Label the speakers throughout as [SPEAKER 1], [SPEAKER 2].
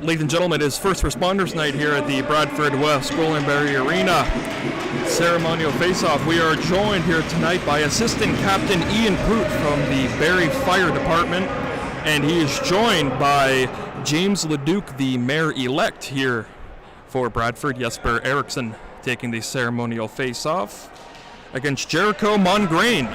[SPEAKER 1] Ladies and gentlemen, it is First Responders Night here at the Bradford West Goldenberry Arena. Ceremonial face-off. We are joined here tonight by Assistant Captain Ian Poot from the Barrie Fire Department, and he is joined by James Leduc, the Mayor-elect here for Bradford, Jesper Eriksson, taking the ceremonial face-off against Jericho Mongrain.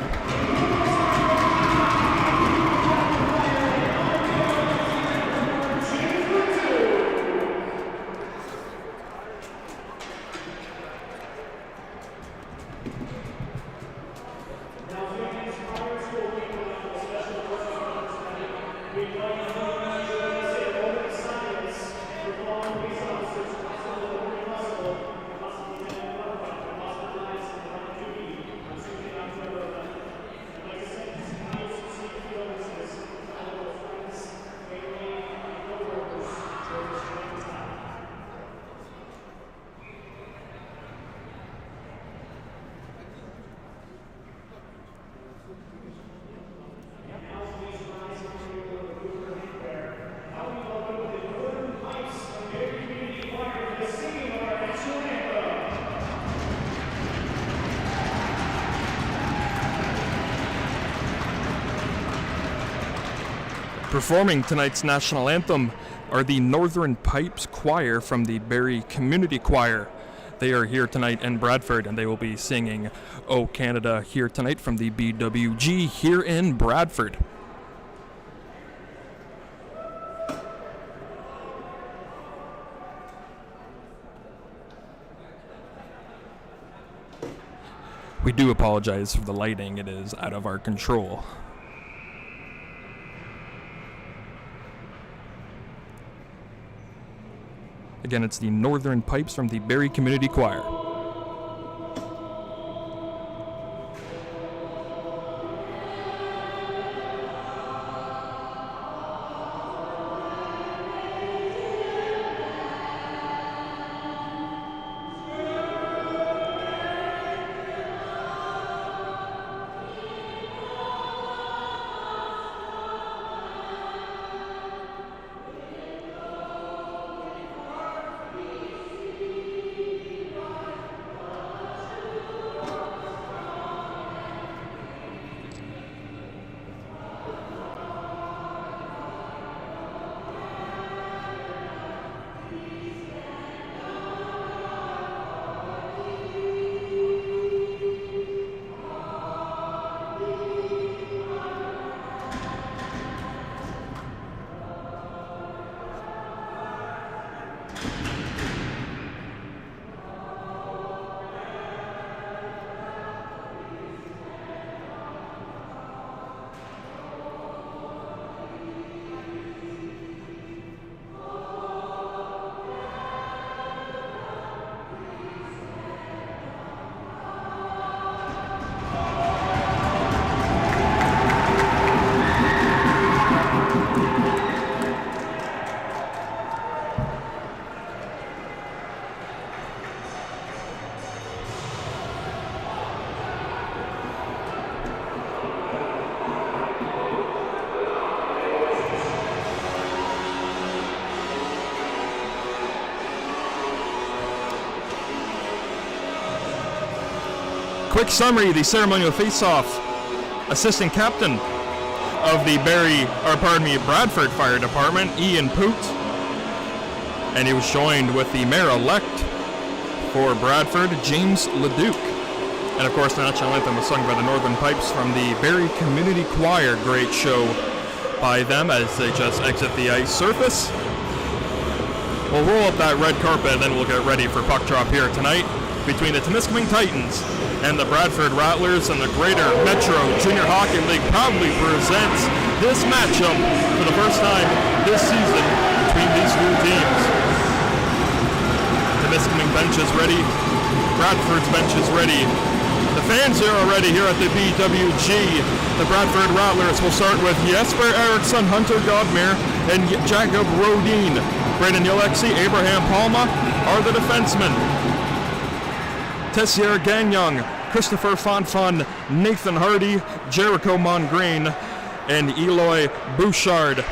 [SPEAKER 1] Performing tonight's national anthem are the Northern Pipes Choir from the Barrie Community Choir. They are here tonight in Bradford, and they will be singing "O Canada" here tonight from the BWG here in Bradford. We do apologize for the lighting. It is out of our control. Again, it's the Northern Pipes from the Barrie Community Choir. quick summary, the ceremonial face-off assistant captain of the Bradford Fire Department, Ian Poot, and he was joined with the mayor-elect for Bradford, James Leduc. And of course, the national anthem was sung by the Northern Pipes from the Barrie Community Choir. Great show by them as they just exit the ice surface. We'll roll up that red carpet and then we'll get ready for puck drop here tonight between the Temiscaming Titans and the Bradford Rattlers, and the Greater Metro Junior Hockey League proudly presents this matchup for the first time this season between these two teams. Temiscaming bench is ready. Bradford's bench is ready. The fans are already here at the BWG. The Bradford Rattlers will start with Jesper Eriksson, Hunter Godmere, and Jacob Rodin. Braden Yalexi, Abraham Palma are the defensemen. Tessier Gagnon, Christopher Fonfon, Nathan Hardy, Jericho Mongrain, and Eloy Bouchard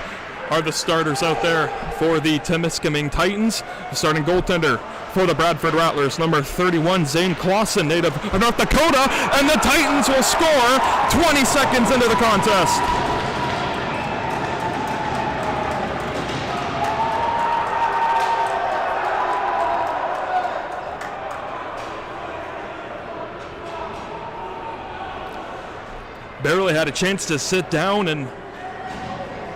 [SPEAKER 1] are the starters out there for the Temiscaming Titans. The starting goaltender for the Bradford Rattlers, number 31, Zane Clausen, native of North Dakota, and the Titans will score 20 seconds into the contest. Barely had a chance to sit down and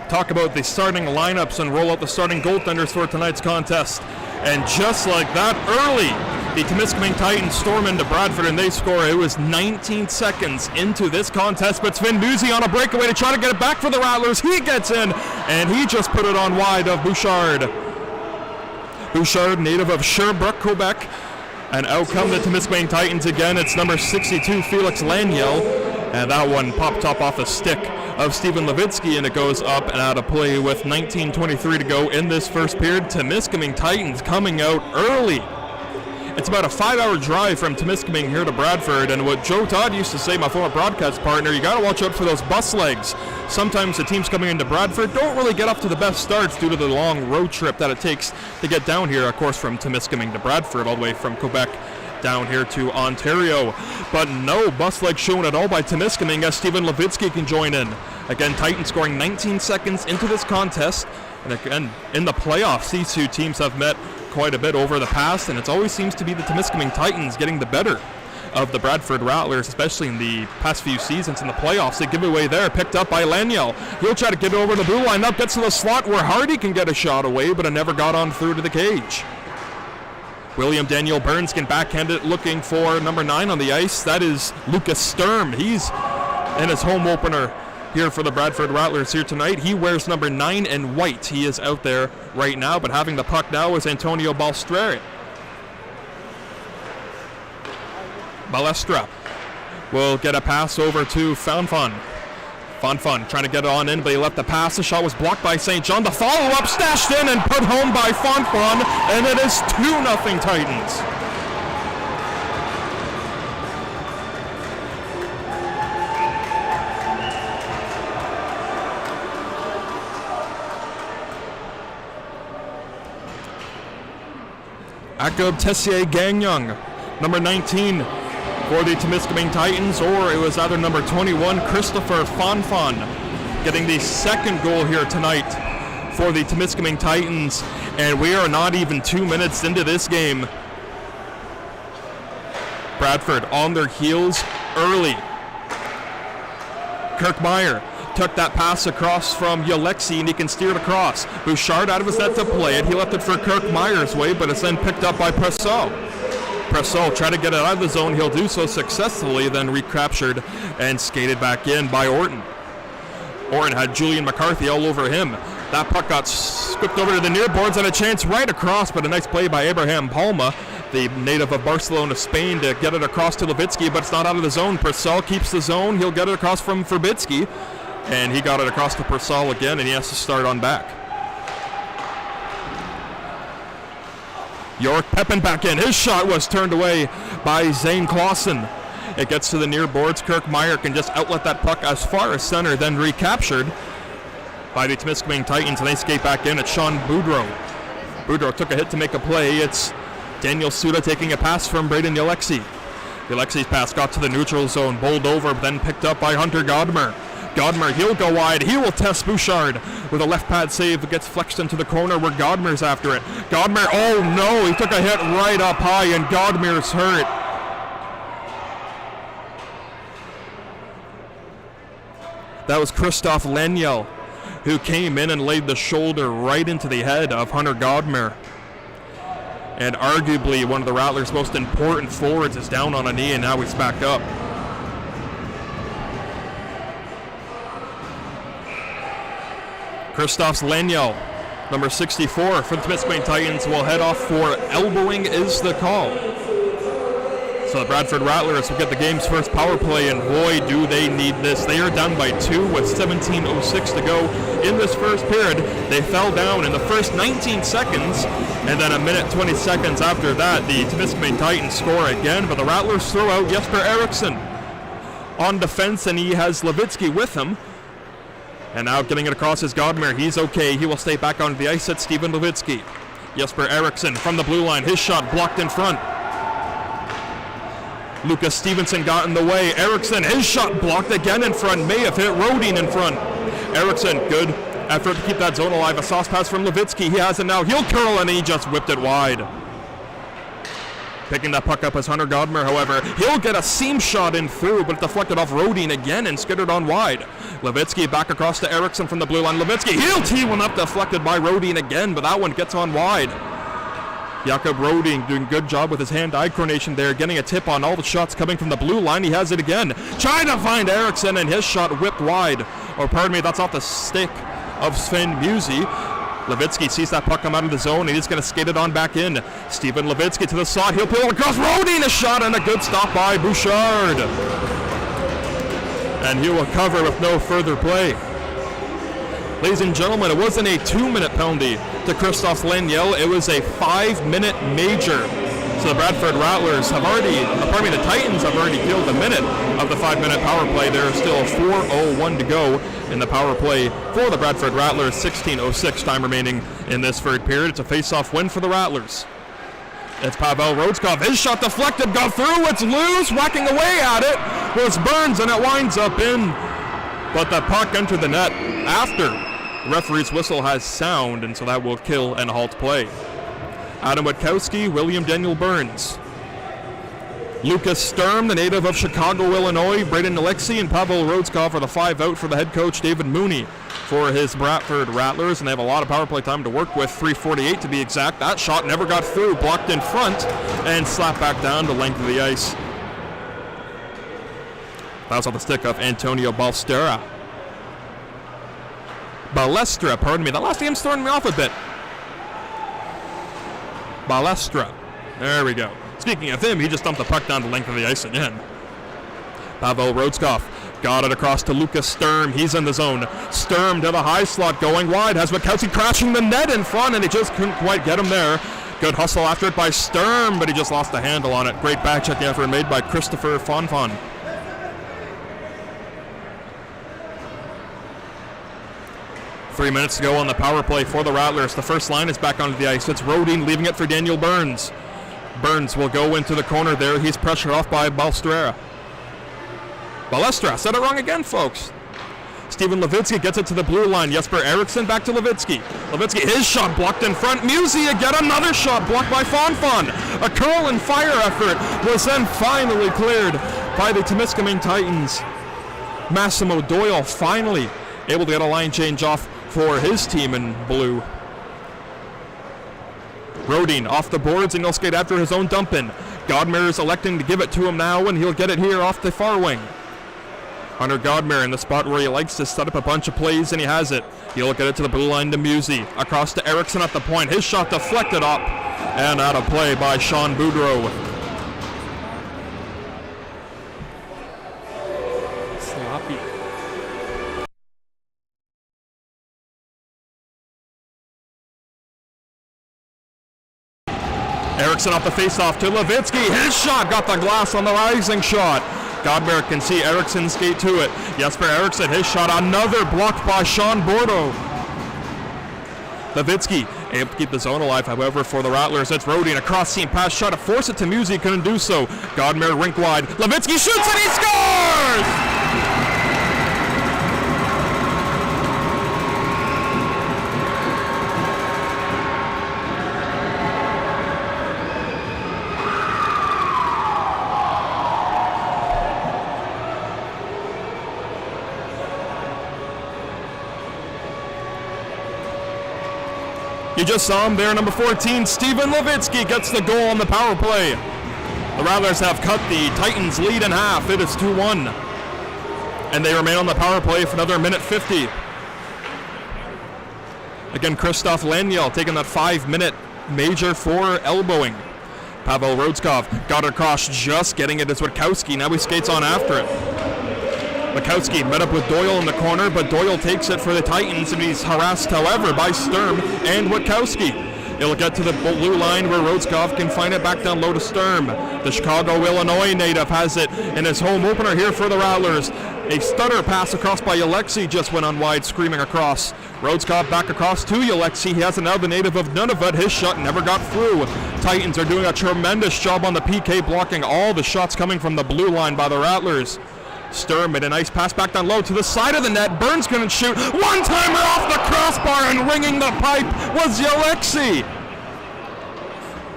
[SPEAKER 1] talk about the starting lineups and roll out the starting goaltenders for tonight's contest. And just like that, early, the Temiscaming Titans storm into Bradford and they score. It was 19 seconds into this contest, but Sven Musi on a breakaway to try to get it back for the Rattlers. He gets in, and he just put it on wide of Bouchard. Bouchard, native of Sherbrooke, Quebec. And out come the Temiscaming Titans again. It's number 62, Felix Laniel. And that one popped up off a stick of Steven Levitsky, and it goes up and out of play with 19:23 to go in this first period. Temiscaming Titans coming out early. It's about a 5-hour drive from Temiscaming here to Bradford, and what Joe Todd used to say, my former broadcast partner, you got to watch out for those bus legs. Sometimes the teams coming into Bradford don't really get off to the best starts due to the long road trip that it takes to get down here, of course, from Temiscaming to Bradford, all the way from Quebec down here to Ontario. But no bus leg shown at all by Temiscaming as Steven Levitsky can join in. Again, Titans scoring 19 seconds into this contest. And again, in the playoffs, these two teams have met quite a bit over the past, and it always seems to be the Temiscaming Titans getting the better of the Bradford Rattlers, especially in the past few seasons in the playoffs. The giveaway there, picked up by Laniel. He'll try to get it over the blue line. Up gets to the slot where Hardy can get a shot away, but it never got on through to the cage. William Daniel Burns can backhand it, looking for number 9 on the ice. That is Lucas Sturm. He's in his home opener here for the Bradford Rattlers here tonight. He wears number 9 in white. He is out there right now, but having the puck now is Antonio Balestra will get a pass over to Fonfon trying to get it on in, but he left the pass. The shot was blocked by St. John. The follow-up stashed in and put home by Fonfon, and it is 2-0 Titans. Jacob Tessier Gagnon, number 19 for the Temiscaming Titans, or it was either number 21, Christopher Fonfon, getting the second goal here tonight for the Temiscaming Titans, and we are not even 2 minutes into this game. Bradford on their heels early. Kirk Meyer took that pass across from Yalexi, and he can steer it across. Bouchard out of his net to play it. He left it for Kirk Meyer's way, but it's then picked up by Pressau. Pressau tried to get it out of the zone. He'll do so successfully, then recaptured and skated back in by Orton. Orton had Julian McCarthy all over him. That puck got scooped over to the near boards and a chance right across, but a nice play by Abraham Palma, the native of Barcelona, Spain, to get it across to Levitsky, but it's not out of the zone. Pressau keeps the zone. He'll get it across from Verbitsky, and he got it across to Pressau again, and he has to start on back. York Pepin back in. His shot was turned away by Zane Clausen. It gets to the near boards. Kirk Meyer can just outlet that puck as far as center, then recaptured by the Temiscaming Titans, and they skate back in. It's Sean Boudreau. Boudreau took a hit to make a play. It's Daniel Suda taking a pass from Braden Yalexi. Alexi's pass got to the neutral zone, bowled over, but then picked up by Hunter Godmer. Godmer, he'll go wide. He will test Bouchard with a left pad save. It gets flexed into the corner where Godmer's after it. Godmer, oh no, he took a hit right up high and Godmer's hurt. That was Christoph Leniel, who came in and laid the shoulder right into the head of Hunter Godmer. And arguably one of the Rattlers' most important forwards is down on a knee, and now he's back up. Christoph Leniel, number 64 for the Temiscaming Titans, will head off for elbowing is the call. So the Bradford Rattlers will get the game's first power play, and boy, do they need this. They are down by 2 with 17:06 to go in this first period. They fell down in the first 19 seconds, and then a minute 20 seconds after that, the Temiscaming Titans score again, but the Rattlers throw out Jesper Eriksson on defense, and he has Levitsky with him. And now getting it across is Godmer. He's okay. He will stay back onto the ice at Steven Levitsky. Jesper Eriksson from the blue line. His shot blocked in front. Lucas Stevenson got in the way. Eriksson, his shot blocked again in front. May have hit Rodin in front. Eriksson, good effort to keep that zone alive. A sauce pass from Levitsky. He has it now. He'll curl, and he just whipped it wide. Picking that puck up is Hunter Godmer, however. He'll get a seam shot in through, but it deflected off Rodin again and skittered on wide. Levitsky back across to Eriksson from the blue line. Levitsky, he'll tee one up, deflected by Rodin again, but that one gets on wide. Jakob Rodin doing a good job with his hand-eye coordination there, getting a tip on all the shots coming from the blue line. He has it again. Trying to find Eriksson, and his shot whipped wide. Or pardon me, that's off the stick of Sven Musi. Levitsky sees that puck come out of the zone, and he's going to skate it on back in. Steven Levitsky to the slot. He'll pull across. Rodin, a shot, and a good stop by Bouchard. And he will cover with no further play. Ladies and gentlemen, it wasn't a 2-minute penalty to Christoph Leniel. It was a 5-minute major. So the Bradford Rattlers have already, the Titans have already killed a minute of the 5-minute power play. There is still 4:01 to go in the power play for the Bradford Rattlers. 16:06 time remaining in this third period. It's a face-off win for the Rattlers. It's Pavel Rodskov. His shot deflected, got through. It's loose, whacking away at it. Was Burns, and it winds up in. But the puck entered the net after the referee's whistle has sound, and so that will kill and halt play. Adam Witkowski, William Daniel Burns. Lucas Sturm, the native of Chicago, Illinois. Braden Alexi and Pavel Rodskov are the 5 out for the head coach, David Mooney, for his Bradford Rattlers, and they have a lot of power play time to work with, 3:48 to be exact. That shot never got through, blocked in front, and slapped back down the length of the ice. That was on the stick of Antonio Balestra. Pardon me. That last name's throwing me off a bit. Balestra. There we go. Speaking of him, he just dumped the puck down the length of the ice again. Pavel Rodskov got it across to Lucas Sturm. He's in the zone. Sturm to the high slot, going wide. Has Witkowski crashing the net in front, and he just couldn't quite get him there. Good hustle after it by Sturm, but he just lost the handle on it. Great back-checking effort made by Christopher Fonfon. 3 minutes to go on the power play for the Rattlers. The first line is back onto the ice. It's Rodin leaving it for Daniel Burns. Burns will go into the corner there. He's pressured off by Balestra. Said it wrong again, folks. Steven Levitsky gets it to the blue line. Jesper Eriksson back to Levitsky. Levitsky, his shot blocked in front. Musi again, another shot blocked by Fonfon. A curl and fire effort was then finally cleared by the Temiscaming Titans. Massimo Doyle finally able to get a line change off for his team in blue. Rodin off the boards, and he'll skate after his own dump in. Godmer is electing to give it to him now, and he'll get it here off the far wing. Hunter Godmer in the spot where he likes to set up a bunch of plays, and he has it. He'll get it to the blue line to Musi. Across to Eriksson at the point. His shot deflected up and out of play by Sean Boudreau. Sloppy. Eriksson off the faceoff to Levitsky. His shot got the glass on the rising shot. Godmer can see Eriksson skate to it. Jesper Eriksson, his shot, another blocked by Sean Bordeaux. Levitsky Able to keep the zone alive, however, for the Rattlers. It's Rodin, a cross-seam pass shot to force it to Musi, couldn't do so. Godmer rink wide. Levitsky shoots and he scores! You just saw him there, number 14, Steven Levitsky gets the goal on the power play. The Rattlers have cut the Titans' lead in half. It is 2-1. And they remain on the power play for another minute 50. Again, Christoph Laniel taking that 5-minute major for elbowing. Pavel Rodskov got it across, just getting it as Witkowski. Now he skates on after it. Witkowski met up with Doyle in the corner, but Doyle takes it for the Titans, and he's harassed, however, by Sturm and Witkowski. It'll get to the blue line where Rodskov can find it back down low to Sturm. The Chicago, Illinois native has it in his home opener here for the Rattlers. A stutter pass across by Alexei just went on wide, screaming across. Rodskov back across to Alexei. He has another native of Nunavut. His shot never got through. Titans are doing a tremendous job on the PK, blocking all the shots coming from the blue line by the Rattlers. Sturm made a nice pass back down low to the side of the net. Burns couldn't shoot. One-timer off the crossbar, and ringing the pipe was Alexei.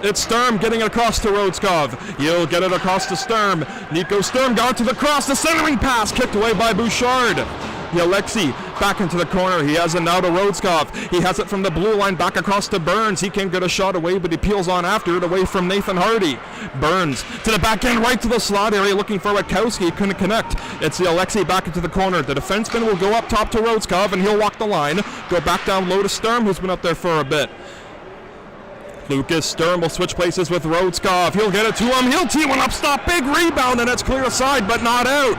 [SPEAKER 1] It's Sturm getting it across to Rodskov. He'll get it across to Sturm. Nico Sturm got to the cross. The centering pass kicked away by Bouchard. Alexei back into the corner. He has it now to Rodskov. He has it from the blue line back across to Burns. He can't get a shot away, but he peels on after it away from Nathan Hardy. Burns to the back end, right to the slot area, looking for Witkowski. He couldn't connect. It's the Alexei back into the corner. The defenseman will go up top to Rodskov, and he'll walk the line. Go back down low to Sturm, who's been up there for a bit. Lucas Sturm will switch places with Rodskov. He'll get it to him. He'll tee one up, stop, big rebound, and it's clear aside, but not out.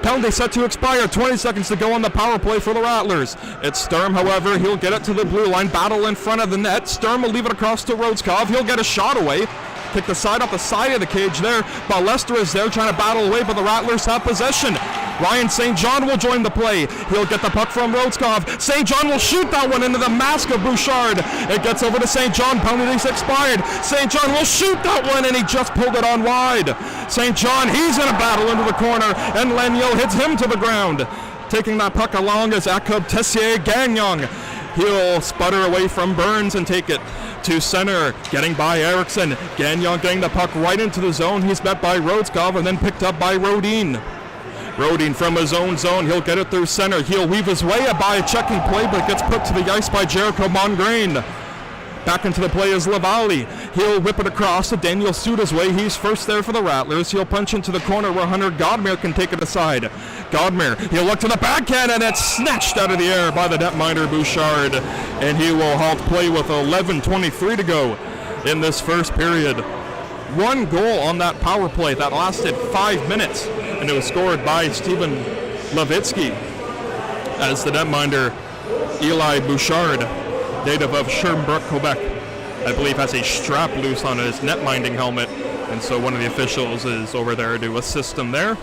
[SPEAKER 1] Penalty set to expire, 20 seconds to go on the power play for the Rattlers. It's Sturm, however, he'll get it to the blue line, battle in front of the net. Sturm will leave it across to Rodskov. He'll get a shot away. Kick the side off the side of the cage there. Ballester is there trying to battle away, but the Rattlers have possession. Ryan St. John will join the play. He'll get the puck from Rodskov. St. John will shoot that one into the mask of Bouchard. It gets over to St. John. Penalty's expired. St. John will shoot that one, and he just pulled it on wide. St. John, he's in a battle into the corner, and Laniel hits him to the ground. Taking that puck along is Jakob Tessier Gagnon. He'll sputter away from Burns and take it to center, getting by Eriksson. Gagnon getting the puck right into the zone. He's met by Rodskov and then picked up by Rodin. Rodin from his own zone. He'll get it through center. He'll weave his way by a checking play, but gets put to the ice by Jericho Mongrain. Back into the play is Lavallee. He'll whip it across to Daniel Suda's way. He's first there for the Rattlers. He'll punch into the corner where Hunter Godmer can take it aside. Godmer, he'll look to the backhand, and it's snatched out of the air by the netminder Bouchard. And he will halt play with 11:23 to go in this first period. One goal on that power play that lasted 5 minutes, and it was scored by Steven Levitsky as the netminder Eli Bouchard, native of Sherbrooke, Quebec, I believe has a strap loose on his netminding helmet, and so one of the officials is over there to assist him there.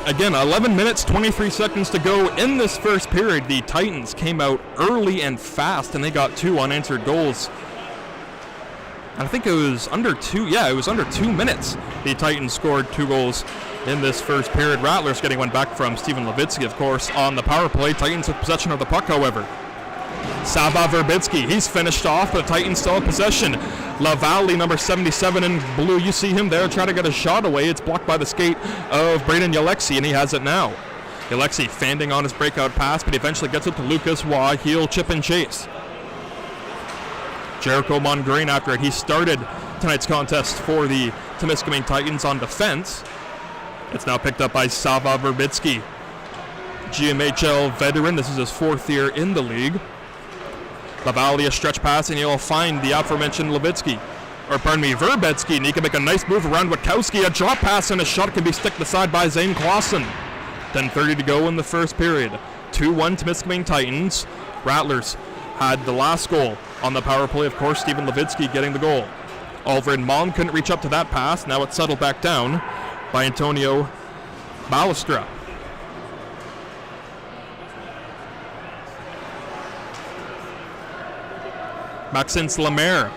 [SPEAKER 1] Again, 11 minutes, 23 seconds to go in this first period. The Titans came out early and fast, and they got 2 unanswered goals. I think it was under 2. Yeah, it was under 2 minutes. The Titans scored 2 goals in this first period. Rattlers getting one back from Steven Levitsky, of course, on the power play. Titans with possession of the puck, however. Sava Verbitsky, he's finished off, but the Titans still have possession. Lavallee, number 77 in blue, you see him there trying to get a shot away. It's blocked by the skate of Braden Alexei, and he has it now. Alexei fending on his breakout pass, but he eventually gets it to Lucas Waugh. He'll chip and chase. Jericho Mongrain after it. He started tonight's contest for the Temiscaming Titans on defense. It's now picked up by Sava Verbitsky, GMHL veteran. This is his 4th year in the league. Lavallee, a stretch pass, and he'll find the aforementioned Verbitsky, and he can make a nice move around Witkowski. A drop pass and a shot can be sticked aside by Zane Clausen. 10:30 to go in the first period. 2-1 Temiscaming Titans. Rattlers had the last goal on the power play. Of course, Steven Levitsky getting the goal. Alfred Malm couldn't reach up to that pass. Now it's settled back down. by Antonio Balestra. Maxence Lemaire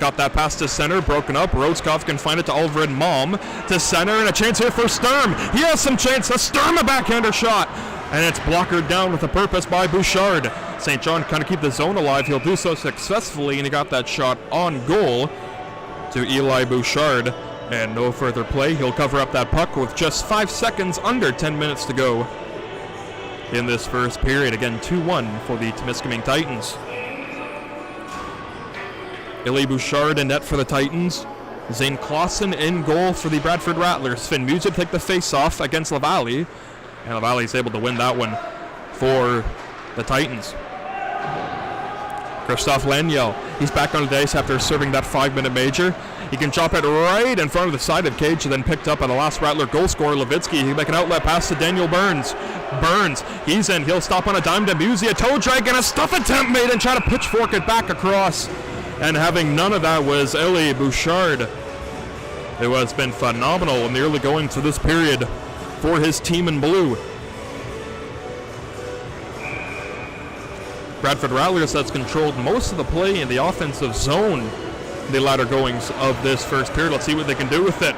[SPEAKER 1] got that pass to center, broken up. Roscoff can find it to Alfred Malm to center, and a chance here for Sturm. He has some chance to Sturm, a backhander shot, and it's blockered down with a purpose by Bouchard. St. John kind of keep the zone alive. He'll do so successfully, and he got that shot on goal to Eli Bouchard. And no further play. He'll cover up that puck with just 5 seconds, under 10 minutes to go in this first period. Again, 2-1 for the Temiscaming Titans. Eli Bouchard in net for the Titans. Zane Clausen in goal for the Bradford Rattlers. Finn Music take the face-off against LaValle. And LaValle is able to win that one for the Titans. Christophe Laniel, he's back on the ice after serving that 5-minute major. He can chop it right in front of the side of cage, and then picked up by the last Rattler goal scorer, Levitsky. He'll make an outlet pass to Daniel Burns. Burns, he's in. He'll stop on a dime to Musi. A toe drag and a stuff attempt made, and try to pitchfork it back across. And having none of that was Eli Bouchard, who has been phenomenal in the early going to this period for his team in blue. Bradford Rattlers has controlled most of the play in the offensive zone the latter goings of this first period. Let's see what they can do with it.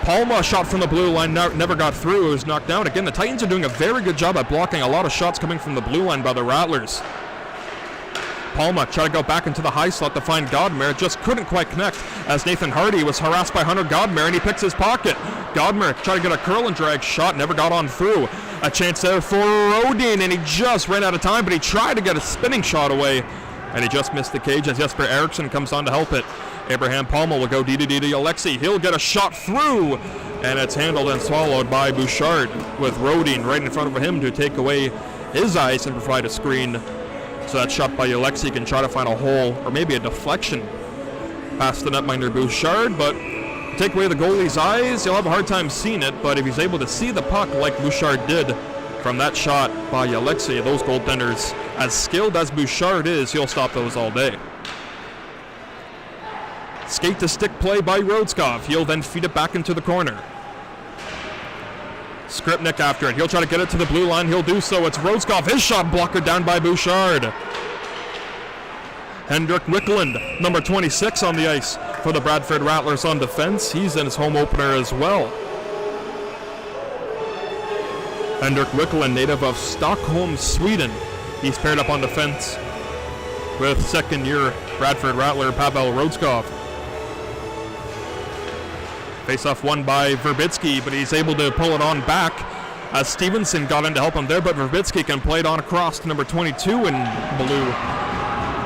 [SPEAKER 1] Palma shot from the blue line, never got through. It was knocked down. Again, the Titans are doing a very good job at blocking a lot of shots coming from the blue line by the Rattlers. Palma tried to go back into the high slot to find Godmer. Just couldn't quite connect as Nathan Hardy was harassed by Hunter Godmer, and he picks his pocket. Godmer tried to get a curl and drag shot, never got on through. A chance there for Rodin, and he just ran out of time, but he tried to get a spinning shot away, and he just missed the cage as Jesper Eriksson comes on to help it. Abraham Palma will go D-to-D to Alexi. He'll get a shot through, and it's handled and swallowed by Bouchard, with Rodin right in front of him to take away his ice and provide a screen. So that shot by Alexi can try to find a hole, or maybe a deflection past the netminder Bouchard, but take away the goalie's eyes, he'll have a hard time seeing it, but if he's able to see the puck like Bouchard did from that shot by Alexi, those goaltenders, as skilled as Bouchard is, he'll stop those all day. Skate to stick play by Rhodeskov. He'll then feed it back into the corner. Skripnik after it. He'll try to get it to the blue line. He'll do so. It's Rhodeskov. His shot blocker down by Bouchard. Hendrik Wickland, number 26 on the ice for the Bradford Rattlers on defense. He's in his home opener as well. Hendrik Wickland, native of Stockholm, Sweden. He's paired up on defense with second-year Bradford Rattler Pavel Rhodeskov. Face-off won by Verbitsky, but he's able to pull it on back as Stevenson got in to help him there, but Verbitsky can play it on across to number 22 in blue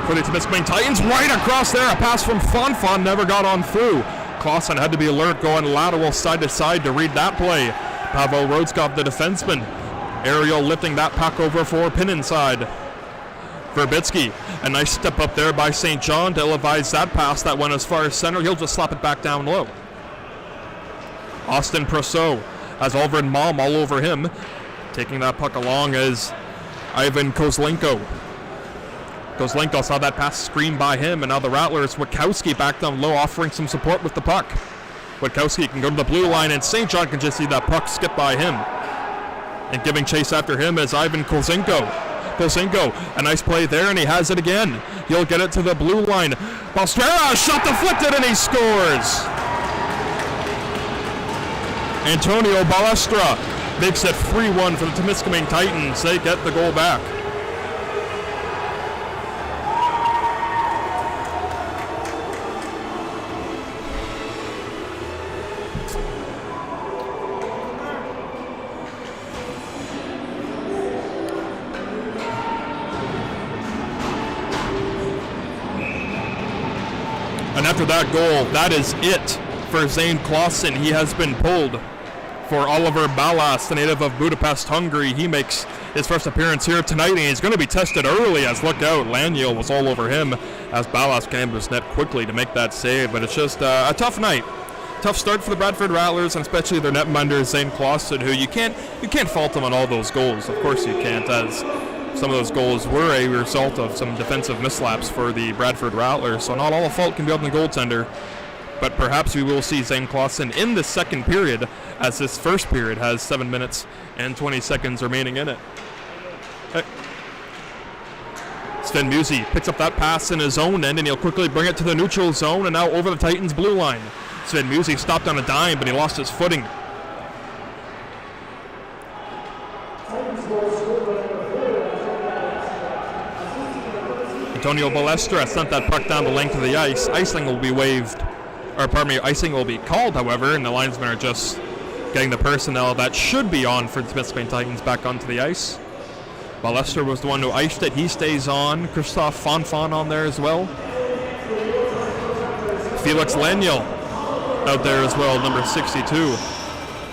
[SPEAKER 1] for the Temiscaming Titans. Right across there, a pass from Fonfon never got on through. Clausen had to be alert, going lateral side to side to read that play. Pavel Rhodeskov, the defenseman. Ariel lifting that puck over for pin inside. Verbitsky, a nice step up there by St. John to elevate that pass that went as far as center. He'll just slap it back down low. Austin Prosso has Alfred Malm all over him. Taking that puck along as Ivan Kozlenko. Kozlenko saw that pass screened by him, and now the Rattlers, Witkowski back down low, offering some support with the puck. Witkowski can go to the blue line, and St. John can just see that puck skip by him. And giving chase after him is Ivan Kozlenko. Kozlenko, a nice play there, and he has it again. He'll get it to the blue line. Balstrera, shot deflected, and he scores. Antonio Balestra makes it 3-1 for the Temiscaming Titans. They get the goal back. And after that goal, that is it for Zane Clausen. He has been pulled for Oliver Ballas, the native of Budapest, Hungary. He makes his first appearance here tonight, and he's going to be tested early as, look out, Laniel was all over him as Ballas came to his net quickly to make that save. But it's just a tough night. Tough start for the Bradford Rattlers, and especially their netminder, Zane Clausen, who you can't fault him on all those goals. Of course you can't, as some of those goals were a result of some defensive mislaps for the Bradford Rattlers, so not all the fault can be on the goaltender. but perhaps we will see Zane Clausen in the second period, as this first period has 7 minutes and 20 seconds remaining in it. Sven Musi picks up that pass in his own end, and he'll quickly bring it to the neutral zone, and now over the Titans' blue line. Sven Musi stopped on a dime, but he lost his footing. Antonio Balestra sent that puck down the length of the ice. Icing will be called, however, and the linesmen are just getting the personnel that should be on for the Temiscaming Titans back onto the ice. Balestra was the one who iced it. He stays on. Christophe Fonfon on there as well. Felix Laniel out there as well, number 62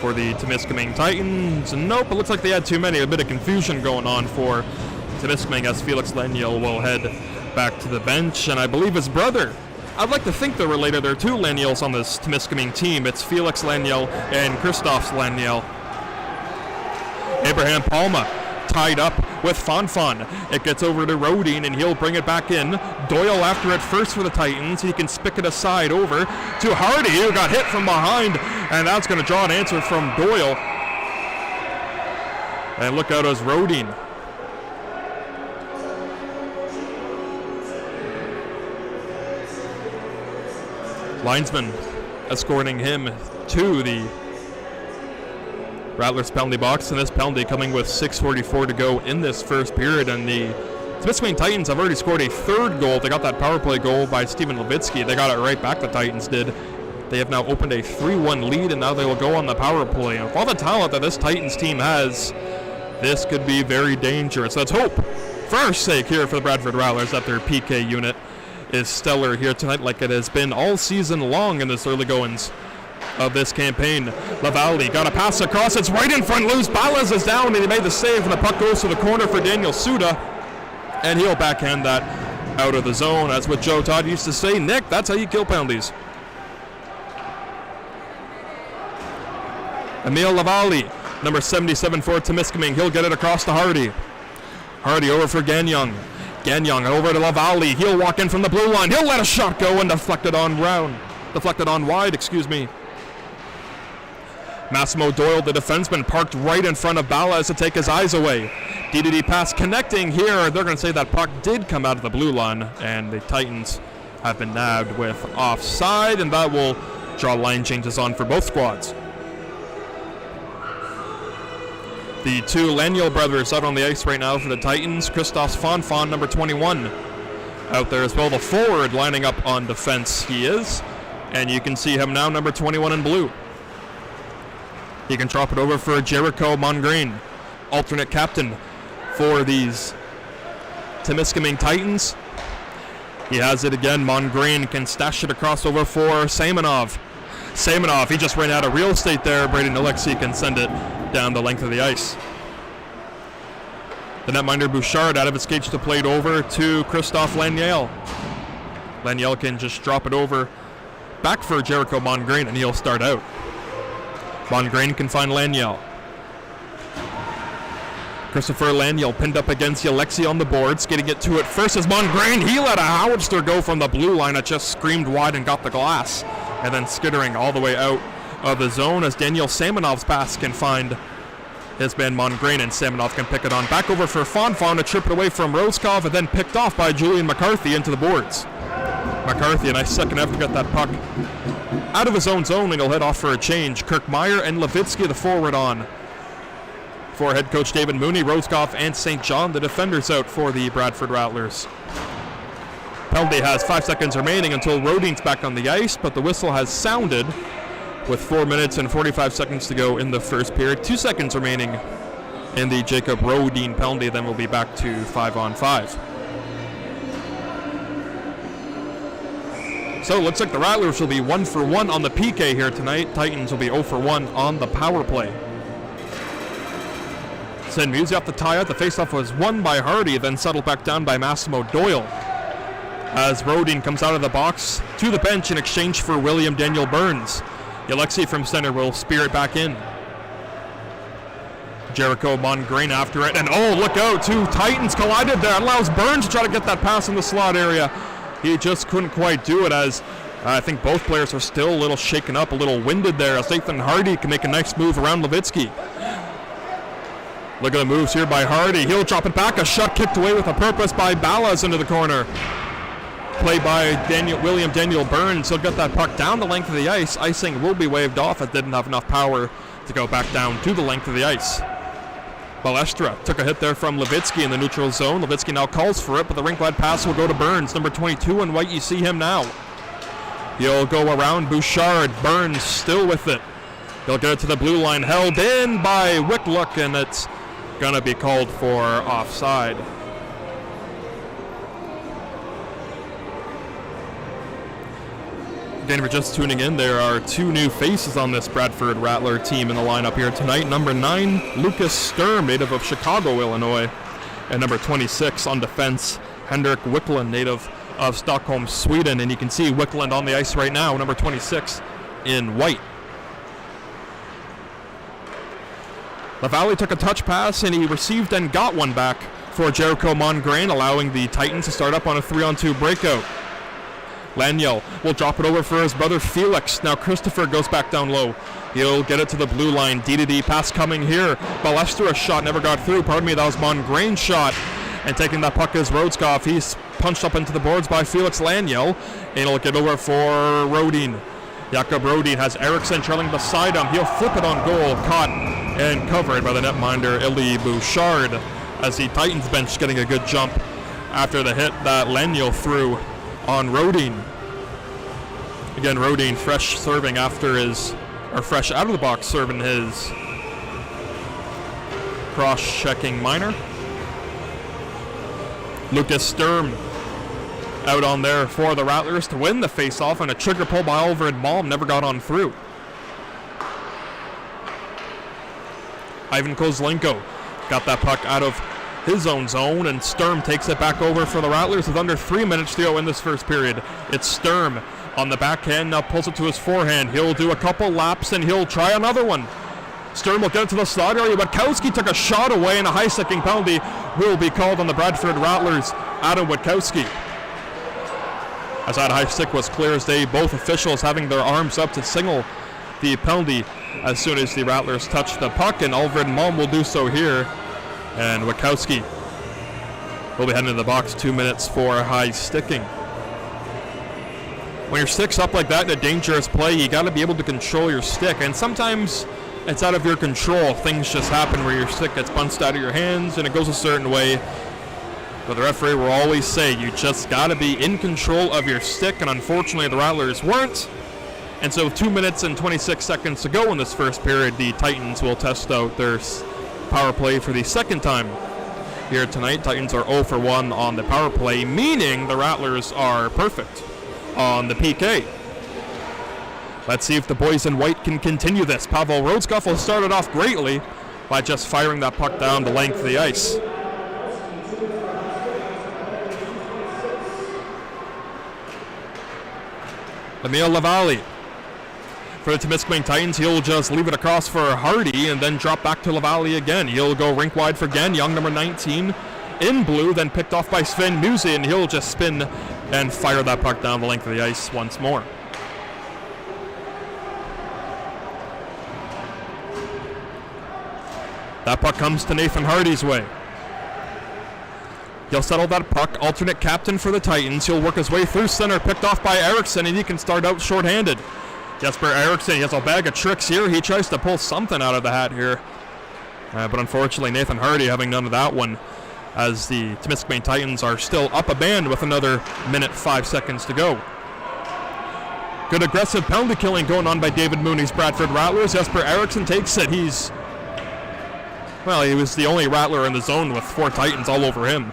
[SPEAKER 1] for the Temiscaming Titans. Nope, it looks like they had too many. A bit of confusion going on for Temiscaming as Felix Laniel will head back to the bench. And I believe his brother, I'd like to think they're related. There are two Laniels on this Temiscaming team. It's Felix Laniel and Christophe Laniel. Abraham Palma tied up with Fonfon. It gets over to Rodin, and he'll bring it back in. Doyle after it first for the Titans. He can spick it aside over to Hardy, who got hit from behind, and that's going to draw an answer from Doyle. And look out as Rodin. Linesman escorting him to the Rattlers penalty box, and this penalty coming with 6:44 to go in this first period. And the Temiscaming Titans have already scored a third goal. They got that power play goal by Steven Levitsky. They got it right back, the Titans did. They have now opened a 3-1 lead, and now they will go on the power play. And with all the talent that this Titans team has, this could be very dangerous. Let's hope, for our sake here for the Bradford Rattlers, that their PK unit is stellar here tonight, like it has been all season long in this early goings of this campaign. Lavallee got a pass across. It's right in front loose. Ballas is down, and he made the save, and the puck goes to the corner for Daniel Suda, and he'll backhand that out of the zone. As what Joe Todd used to say, Nick, that's how you kill penalties. Emile Lavallee, number 77 for Temiscaming. He'll get it across to Hardy. Hardy over for Gagnon. Gagnon over to Lavallee. He'll walk in from the blue line. He'll let a shot go and deflected on wide, excuse me. Massimo Doyle, the defenseman, parked right in front of Ballas to take his eyes away. DDD pass connecting here. They're going to say that puck did come out of the blue line, and the Titans have been nabbed with offside, and that will draw line changes on for both squads. The two Laniel brothers out on the ice right now for the Titans. Christophe Fonfon, number 21, out there as well. The forward lining up on defense, he is. And you can see him now, number 21 in blue. He can drop it over for Jericho Mongrain, alternate captain for these Temiscaming Titans. He has it again. Mongrain can stash it across over for Samanov. Samanov, he just ran out of real estate there. Braden Alexi can send it down the length of the ice. The netminder Bouchard out of his skates to play it over to Christophe Laniel. Laniel can just drop it over back for Jericho Mongrain, and he'll start out. Mongrain can find Laniel. Christopher Laniel pinned up against Alexi on the boards, getting it to it first as Mongrain. He let a howitzer go from the blue line. It just screamed wide and got the glass, and then skittering all the way out of the zone as Daniel Samanov's pass can find his man Mongrain, and Samanov can pick it on. Back over for Fonfon to trip it away from Roskov, and then picked off by Julian McCarthy into the boards. McCarthy, a nice second effort to get that puck out of his own zone, and he'll head off for a change. Kirk Meyer and Levitsky, the forward on. For head coach David Mooney, Roskov and St. John, the defenders out for the Bradford Rattlers. Penalty has 5 seconds remaining until Rodin's back on the ice, but the whistle has sounded with 4 minutes and 45 seconds to go in the first period. 2 seconds remaining in the Jacob Rodin penalty, then we'll be back to 5-on-5. So it looks like the Rattlers will be 1 for 1 on the PK here tonight. Titans will be 0 for 1 on the power play. Send Musi off the tie-out. The faceoff was won by Hardy, then settled back down by Massimo Doyle. As Rodin comes out of the box to the bench in exchange for William Daniel Burns. Alexi from center will spear it back in. Jericho Mongrain after it, and oh, look out, 2 Titans collided there. It allows Burns to try to get that pass in the slot area. He just couldn't quite do it as I think both players are still a little shaken up, a little winded there, as Nathan Hardy can make a nice move around Levitsky. Look at the moves here by Hardy. He'll drop it back. A shot kicked away with a purpose by Ballas into the corner. Play by William Daniel Burns. He'll get that puck down the length of the ice. Icing will be waved off. It didn't have enough power to go back down to the length of the ice. Balestra took a hit there from Levitsky in the neutral zone. Levitsky now calls for it, but the rink-wide pass will go to Burns. Number 22 in white, you see him now. He'll go around Bouchard. Burns still with it. He'll get it to the blue line. Held in by Wicklock, and it's going to be called for offside. Again, if you're just tuning in, there are two new faces on this Bradford Rattler team in the lineup here tonight. Number 9, Lucas Sturm, native of Chicago, Illinois. And number 26 on defense, Henrik Wickland, native of Stockholm, Sweden. And you can see Wickland on the ice right now, number 26 in white. LaValle took a touch pass, and he received and got one back for Jericho Mongrain, allowing the Titans to start up on a 3-on-2 breakout. Laniel will drop it over for his brother Felix. Now Christopher goes back down low. He'll get it to the blue line. D-to-D pass coming here. Ballestra's shot never got through. Pardon me, that was Mongrain's shot. And taking that puck is Rodskov. He's punched up into the boards by Felix Laniel. And he'll get over for Rodin. Jakob Rodin has Eriksson trailing beside him. He'll flip it on goal. Caught and covered by the netminder Elie Bouchard, as the Titans bench getting a good jump after the hit that Laniel threw on Rodin. Again, Rodin fresh serving after fresh out of the box serving his cross-checking minor. Lucas Sturm out on there for the Rattlers to win the face-off, and a trigger pull by Oliver and Malm never got on through. Ivan Kozlenko got that puck out of his own zone, and Sturm takes it back over for the Rattlers with under 3 minutes to go in this first period. It's Sturm on the backhand, now pulls it to his forehand. He'll do a couple laps, and he'll try another one. Sturm will get it to the slot area, but Witkowski took a shot away, and a high-sticking penalty will be called on the Bradford Rattlers. Adam Witkowski. As that high stick was clear as day, both officials having their arms up to signal the penalty as soon as the Rattlers touch the puck, and Alfred Malm will do so here. And Witkowski will be heading to the box. 2 minutes for high sticking. When your stick's up like that in a dangerous play, you got to be able to control your stick, and sometimes it's out of your control. Things just happen where your stick gets bunched out of your hands and it goes a certain way. But the referee will always say you just got to be in control of your stick, and unfortunately the Rattlers weren't. And so 2 minutes and 26 seconds to go in this first period, the Titans will test out their power play for the second time here tonight. Titans are 0 for 1 on the power play, meaning the Rattlers are perfect on the PK. Let's see if the boys in white can continue this. Pavel Rodskov will start it off greatly by just firing that puck down the length of the ice. Emil Lavalle for the Temiscaming Titans. He'll just leave it across for Hardy and then drop back to Lavalle again. He'll go rink wide for Gagnon, number 19 in blue, then picked off by Sven Musi, and he'll just spin and fire that puck down the length of the ice once more. That puck comes to Nathan Hardy's way. He'll settle that puck, alternate captain for the Titans. He'll work his way through center, picked off by Eriksson, and he can start out shorthanded. Jesper Eriksson, he has a bag of tricks here. He tries to pull something out of the hat here. But unfortunately, Nathan Hardy having none of that one, as the Temiscaming Titans are still up a band with another minute 5 seconds to go. Good aggressive penalty killing going on by David Mooney's Bradford Rattlers. Jesper Eriksson takes it. He was the only Rattler in the zone with 4 Titans all over him.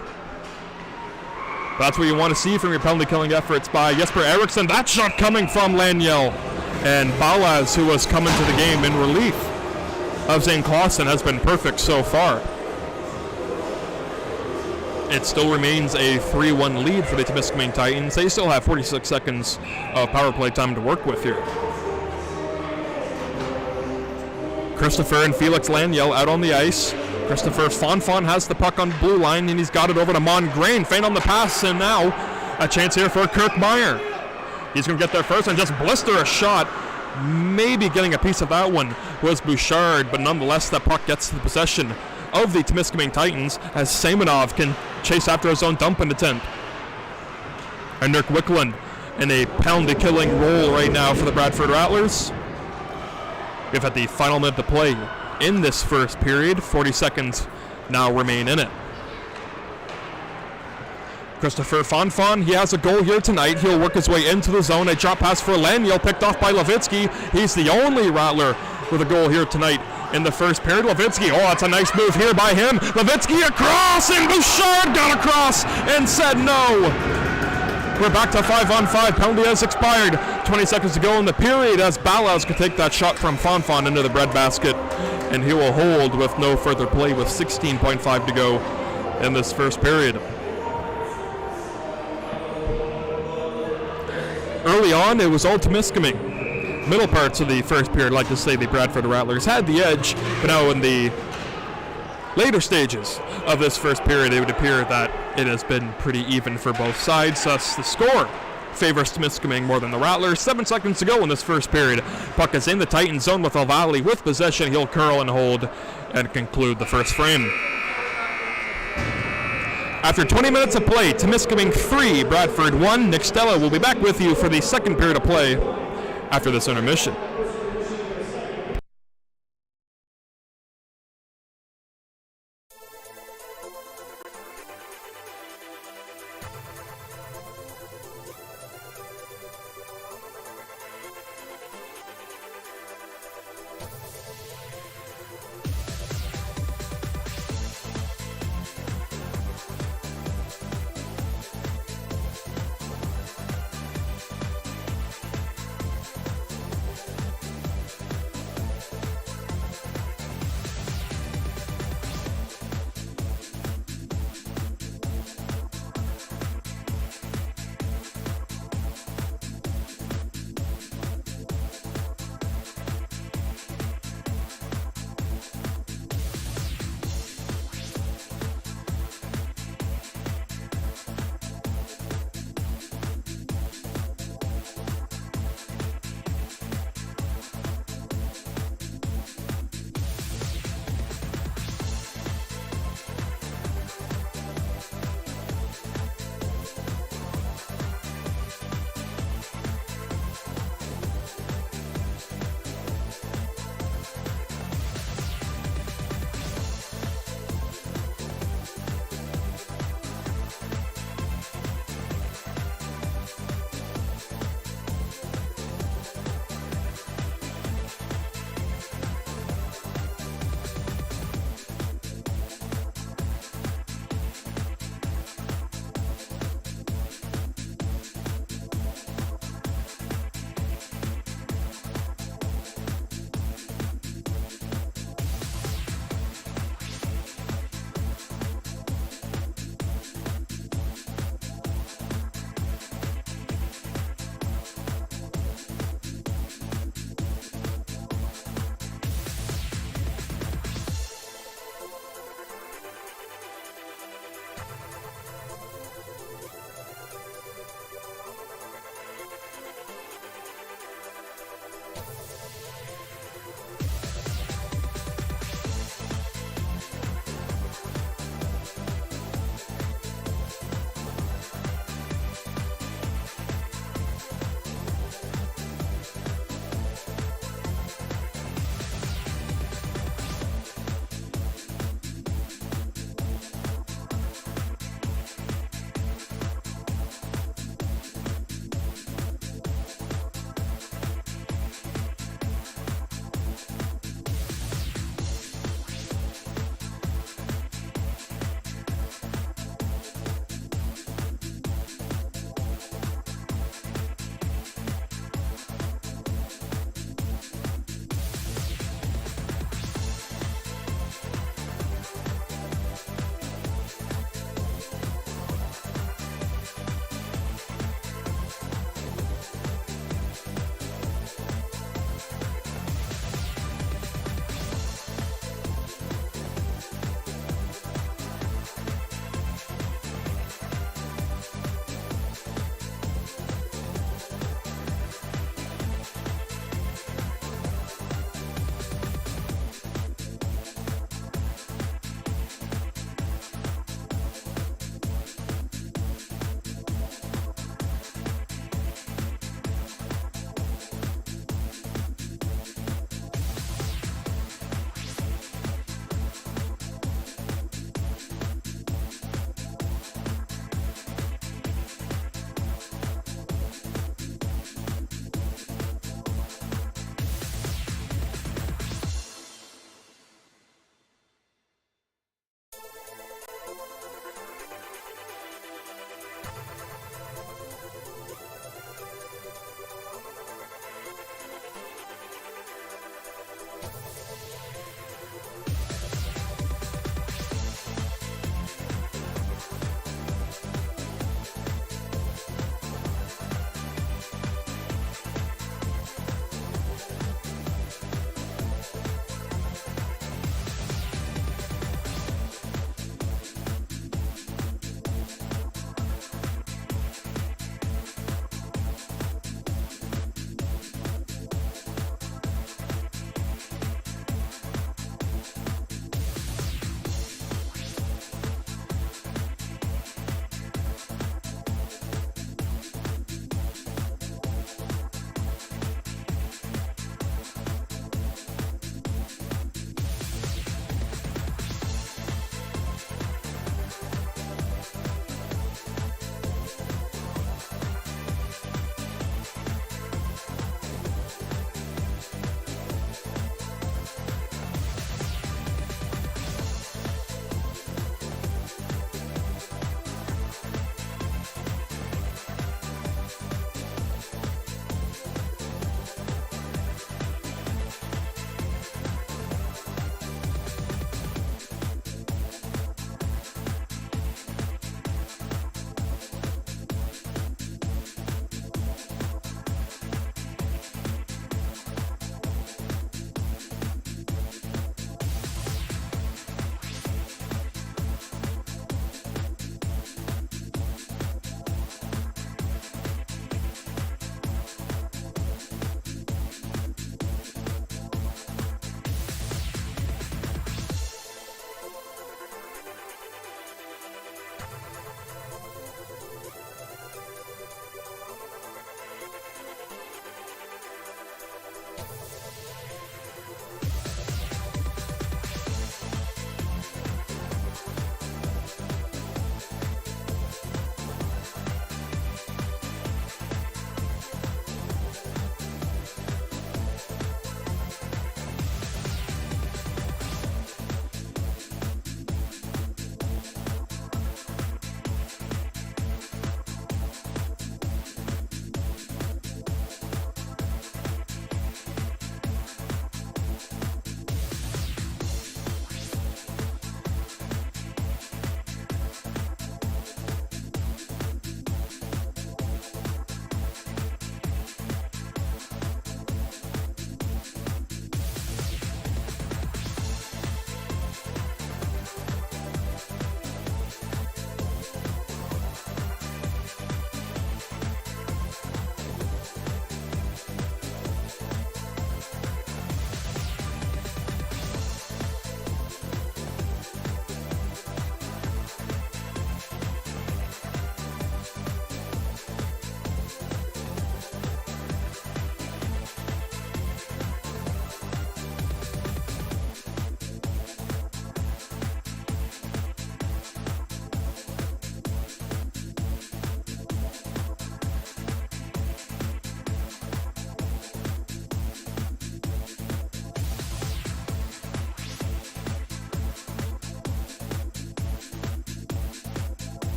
[SPEAKER 1] But that's what you want to see from your penalty killing efforts by Jesper Eriksson. That shot coming from Laniel. And Ballas, who was coming to the game in relief of Zane Clausen, has been perfect so far. It still remains a 3-1 lead for the Temiscaming Titans. They still have 46 seconds of power play time to work with here. Christopher and Felix Laniel out on the ice. Christopher Fonfon has the puck on the blue line, and he's got it over to Mongrain. Feint on the pass, and now a chance here for Kirk Meyer. He's going to get there first and just blister a shot. Maybe getting a piece of that one was Bouchard, but nonetheless that puck gets to the possession of the Temiscaming Titans as Semenov can chase after his own dumping attempt. And Nurk Wickland in a penalty-killing role right now for the Bradford Rattlers. We've had the final minute to play in this first period. 40 seconds now remain in it. Christopher Fonfon, he has a goal here tonight. He'll work his way into the zone. A drop pass for Laniel, picked off by Levitsky. He's the only Rattler with a goal here tonight in the first period. Levitsky, oh, that's a nice move here by him. Levitsky across, and Bouchard got across and said no. We're back to 5-on-5. Penalty has expired. 20 seconds to go in the period as Balas could take that shot from Fonfon into the breadbasket, and he will hold with no further play with 16.5 to go in this first period. Early on, it was all Temiscaming. Middle parts of the first period, like to say the Bradford Rattlers had the edge, but now in the later stages of this first period, it would appear that it has been pretty even for both sides. Thus, the score favors Temiscaming more than the Rattlers. 7 seconds to go in this first period. Puck is in the Titan zone with O'Valley with possession. He'll curl and hold and conclude the first frame. After 20 minutes of play, Temiscaming 3, Bradford 1. Nick Stella will be back with you for the second period of play after this intermission.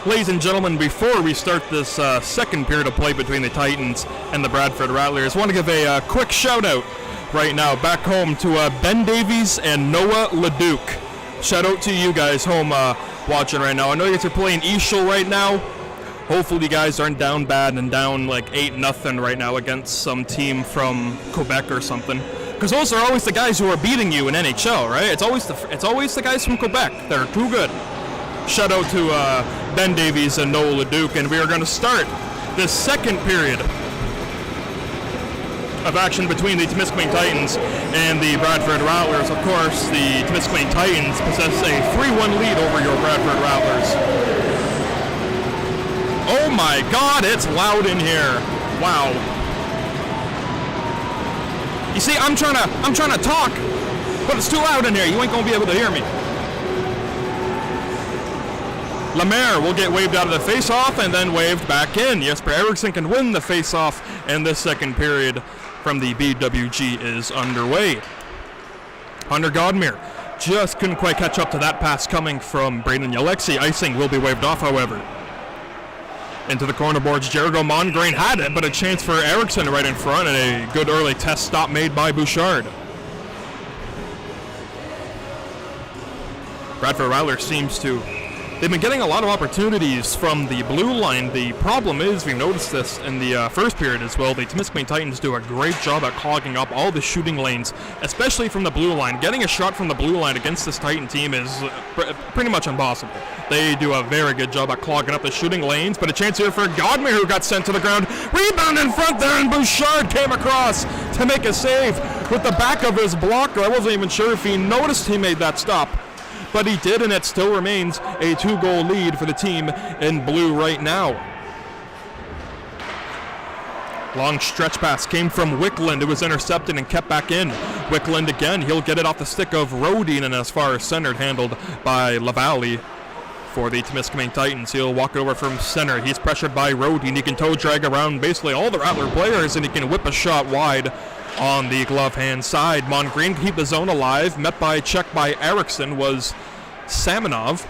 [SPEAKER 1] Ladies and gentlemen, before we start this second period of play between the Titans and the Bradford Rattlers, I want to give a quick shout out right now back home to Ben Davies and Noah Leduc. Shout out to you guys home watching right now. I know you guys are playing Eschel right now. Hopefully you guys aren't down bad and down like 8-0 right now against some team from Quebec or something. Because those are always the guys who are beating you in NHL, right? It's always the guys from Quebec. They're too good. Shout out to Ben Davies and Noah Leduc, and we are going to start this second period of action between the Temiscaming Titans and the Bradford Rattlers. Of course, the Temiscaming Titans possess a 3-1 lead over your Bradford Rattlers. Oh my God, it's loud in here! Wow. You see, I'm trying to talk, but it's too loud in here. You ain't gonna be able to hear me. Lemaire will get waved out of the face-off and then waved back in. Jesper Eriksson can win the face-off, and this second period from the BWG is underway. Hunter Godmere just couldn't quite catch up to that pass coming from Braden Alexi. Icing will be waved off, however. Into the corner boards, Jericho Mongrain had it, but a chance for Eriksson right in front, and a good early test stop made by Bouchard. Bradford Rattlers seems to... They've been getting a lot of opportunities from the blue line. The problem is, we've noticed this in the first period as well, the Temiscaming Titans do a great job at clogging up all the shooting lanes, especially from the blue line. Getting a shot from the blue line against this Titan team is pretty much impossible. They do a very good job at clogging up the shooting lanes, but a chance here for Godmere, who got sent to the ground. Rebound in front there, and Bouchard came across to make a save with the back of his blocker. I wasn't even sure if he noticed he made that stop, but he did, and it still remains a 2-goal lead for the team in blue right now. Long stretch pass came from Wickland. It was intercepted and kept back in. Wickland again, he'll get it off the stick of Rodin, and as far as centered, handled by Lavallee for the Temiscaming Titans. He'll walk it over from center. He's pressured by Rodin. He can toe drag around basically all the Rattler players, and he can whip a shot wide on the glove hand side. Mongrain keep the zone alive. Met by check by Eriksson was Samanov.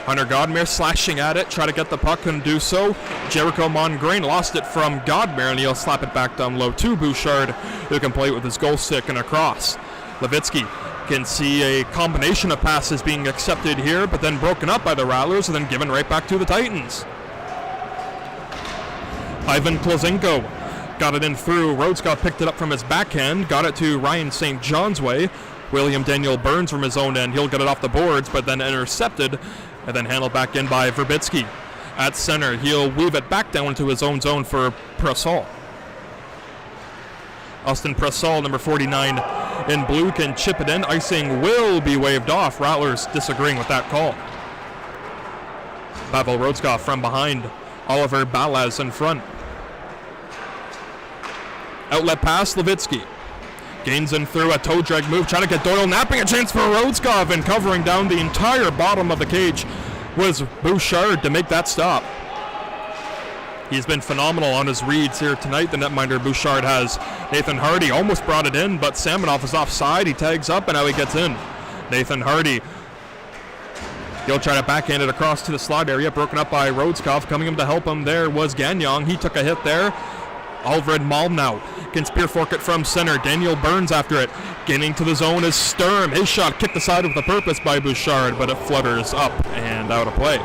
[SPEAKER 1] Hunter Godmere slashing at it, try to get the puck, couldn't do so. Jericho Mongrain lost it from Godmere, and he'll slap it back down low to Bouchard, who can play it with his goal stick and across. Levitsky can see a combination of passes being accepted here, but then broken up by the Rattlers and then given right back to the Titans. Ivan Klozenko got it in through. Rhodeskov picked it up from his backhand, got it to Ryan St. John's way. William Daniel Burns from his own end. He'll get it off the boards, but then intercepted and then handled back in by Verbitsky. At center, he'll weave it back down into his own zone for Prasol. Austin Prasol, number 49 in blue, can chip it in. Icing will be waved off. Rattlers disagreeing with that call. Pavel Rhodeskov from behind. Oliver Balaz in front. Outlet pass, Levitsky. Gains in through a toe drag move, trying to get Doyle napping, a chance for Rhodeskov, and covering down the entire bottom of the cage was Bouchard to make that stop. He's been phenomenal on his reads here tonight. The netminder Bouchard has. Nathan Hardy almost brought it in, but Samanov is offside. He tags up, and now he gets in. Nathan Hardy, he'll try to backhand it across to the slot area, broken up by Rhodeskov. Coming in to help him there was Gagnon. He took a hit there. Alfred Malm now can spear fork it from center. Daniel Burns after it. Getting to the zone is Sturm. His shot kicked aside with a purpose by Bouchard, but it flutters up and out of play.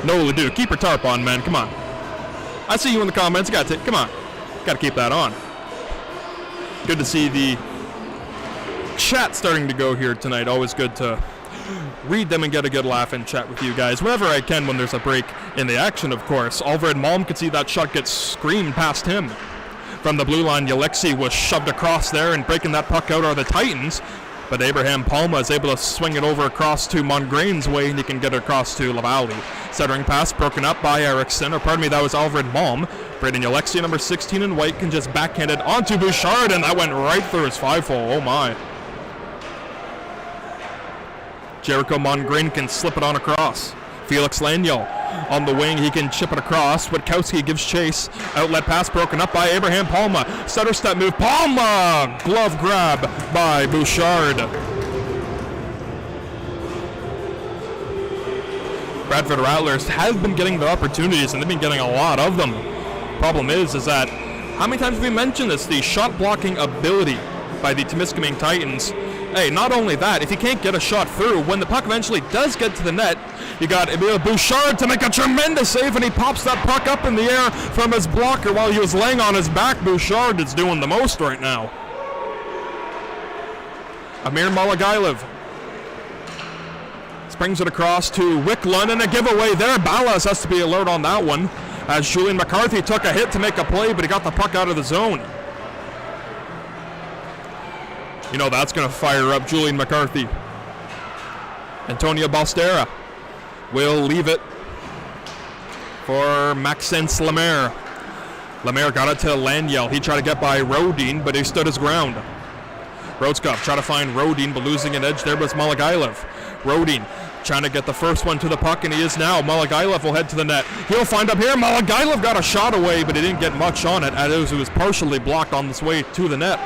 [SPEAKER 1] No, Ledoux, keep your tarp on, man. Come on. I see you in the comments. Come on. Got to keep that on. Good to see the chat starting to go here tonight. Always good to read them and get a good laugh and chat with you guys whenever I can when there's a break in the action, of course. Alfred Malm could see that shot get screamed past him. From the blue line, Alexi was shoved across there, and breaking that puck out are the Titans. But Abraham Palma is able to swing it over across to Mongrain's way, and he can get it across to Lavallee. Centering pass broken up by Eriksson, that was Alfred Malm. Braden Alexi, number 16 in white, can just backhand it onto Bouchard, and that went right through his 5-hole. Oh my. Jericho Mongrain can slip it on across. Felix Laniel on the wing. He can chip it across. Witkowski gives chase. Outlet pass broken up by Abraham Palma. Stutter step move. Palma! Glove grab by Bouchard. Bradford Rattlers have been getting the opportunities, and they've been getting a lot of them. Problem is that, how many times have we mentioned this? The shot blocking ability by the Temiscaming Titans. Hey, not only that, if you can't get a shot through, when the puck eventually does get to the net, you got Emile Bouchard to make a tremendous save, and he pops that puck up in the air from his blocker while he was laying on his back. Bouchard is doing the most right now. Amir Malagailov springs it across to Wicklund, and a giveaway there. Ballas has to be alert on that one, as Julian McCarthy took a hit to make a play, but he got the puck out of the zone. You know that's going to fire up Julian McCarthy. Antonio Balstera will leave it for Maxence Lemaire. Lemaire got it to Lanyel. He tried to get by Rodin, but he stood his ground. Rodskov trying to find Rodin, but losing an edge there was Malagailov. Rodin trying to get the first one to the puck, and he is now. Malagailov will head to the net. He'll find up here. Malagailov got a shot away, but he didn't get much on it, as it was partially blocked on this way to the net.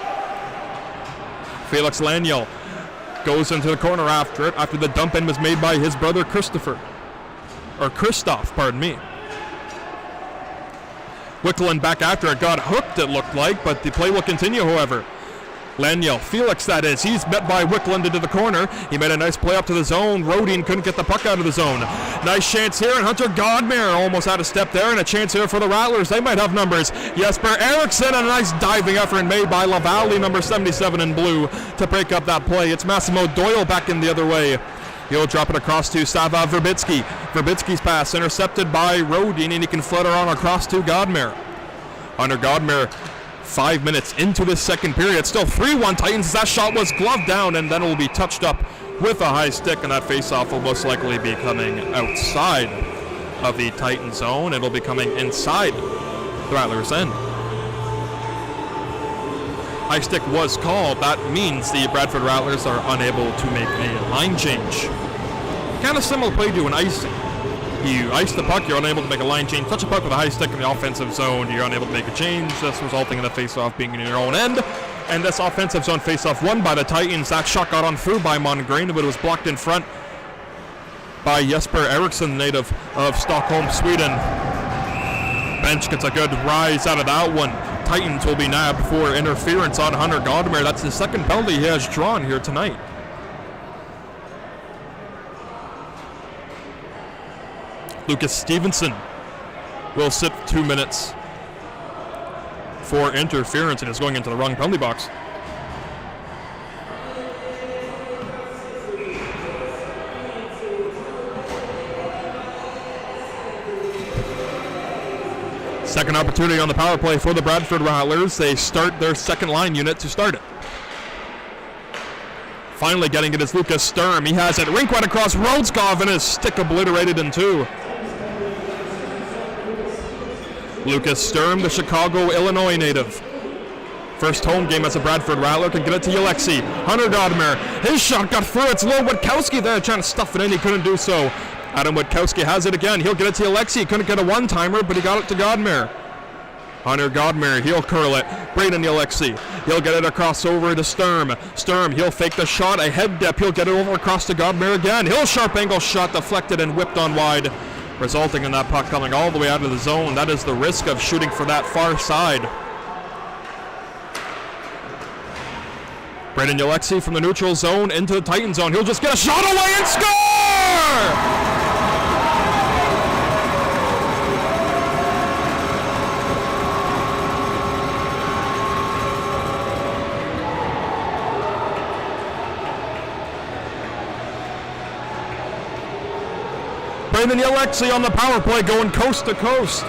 [SPEAKER 1] Felix Lanyel goes into the corner after it, after the dump in was made by his brother Christoph, pardon me. Wicklund back after it, got hooked it looked like, but the play will continue, however. Lanyel, Felix that is, he's met by Wicklund into the corner. He made a nice play up to the zone. Rodin couldn't get the puck out of the zone. Nice chance here, and Hunter Godmere almost out of step there, and a chance here for the Rattlers. They might have numbers. Jesper Eriksson, and a nice diving effort made by Lavallee, number 77 in blue, to break up that play. It's Massimo Doyle back in the other way. He'll drop it across to Sava Verbitsky. Verbitsky's pass intercepted by Rodin, and he can flutter on across to Godmere. Hunter Godmere, 5 minutes into this second period. Still 3-1 Titans. That shot was gloved down, and then it will be touched up with a high stick, and that faceoff will most likely be coming outside of the Titan zone. It'll be coming inside the Rattlers' end. High stick was called. That means the Bradford Rattlers are unable to make a line change. Kind of similar play to an icing. You ice the puck, you're unable to make a line change. Touch a puck with a high stick in the offensive zone, you're unable to make a change. This resulting in the face-off being in your own end. And this offensive zone face-off won by the Titans. That shot got on through by Mongrain, but it was blocked in front by Jesper Eriksson, native of Stockholm, Sweden. Bench gets a good rise out of that one. Titans will be nabbed for interference on Hunter Godmere. That's the second penalty he has drawn here tonight. Lucas Stevenson will sit 2 minutes for interference and is going into the wrong penalty box. Second opportunity on the power play for the Bradford Rattlers. They start their second line unit to start it. Finally getting it is Lucas Sturm. He has it. Rink right across Rodskov, and his stick obliterated in two. Lucas Sturm, the Chicago, Illinois native. First home game as a Bradford Rattler, can get it to Alexi. Hunter Godmere, his shot got through. It's low. Witkowski there trying to stuff it in. He couldn't do so. Adam Witkowski has it again. He'll get it to Alexi. Couldn't get a one-timer, but he got it to Godmere. Hunter Godmere, he'll curl it. Braden Alexi, he'll get it across over to Sturm. Sturm, he'll fake the shot. A head dip. He'll get it over across to Godmere again. He'll sharp angle shot deflected and whipped on wide, resulting in that puck coming all the way out of the zone. That is the risk of shooting for that far side. Braden Alexi from the neutral zone into the Titan zone. He'll just get a shot away and score! Braden Alexi on the power play going coast to coast,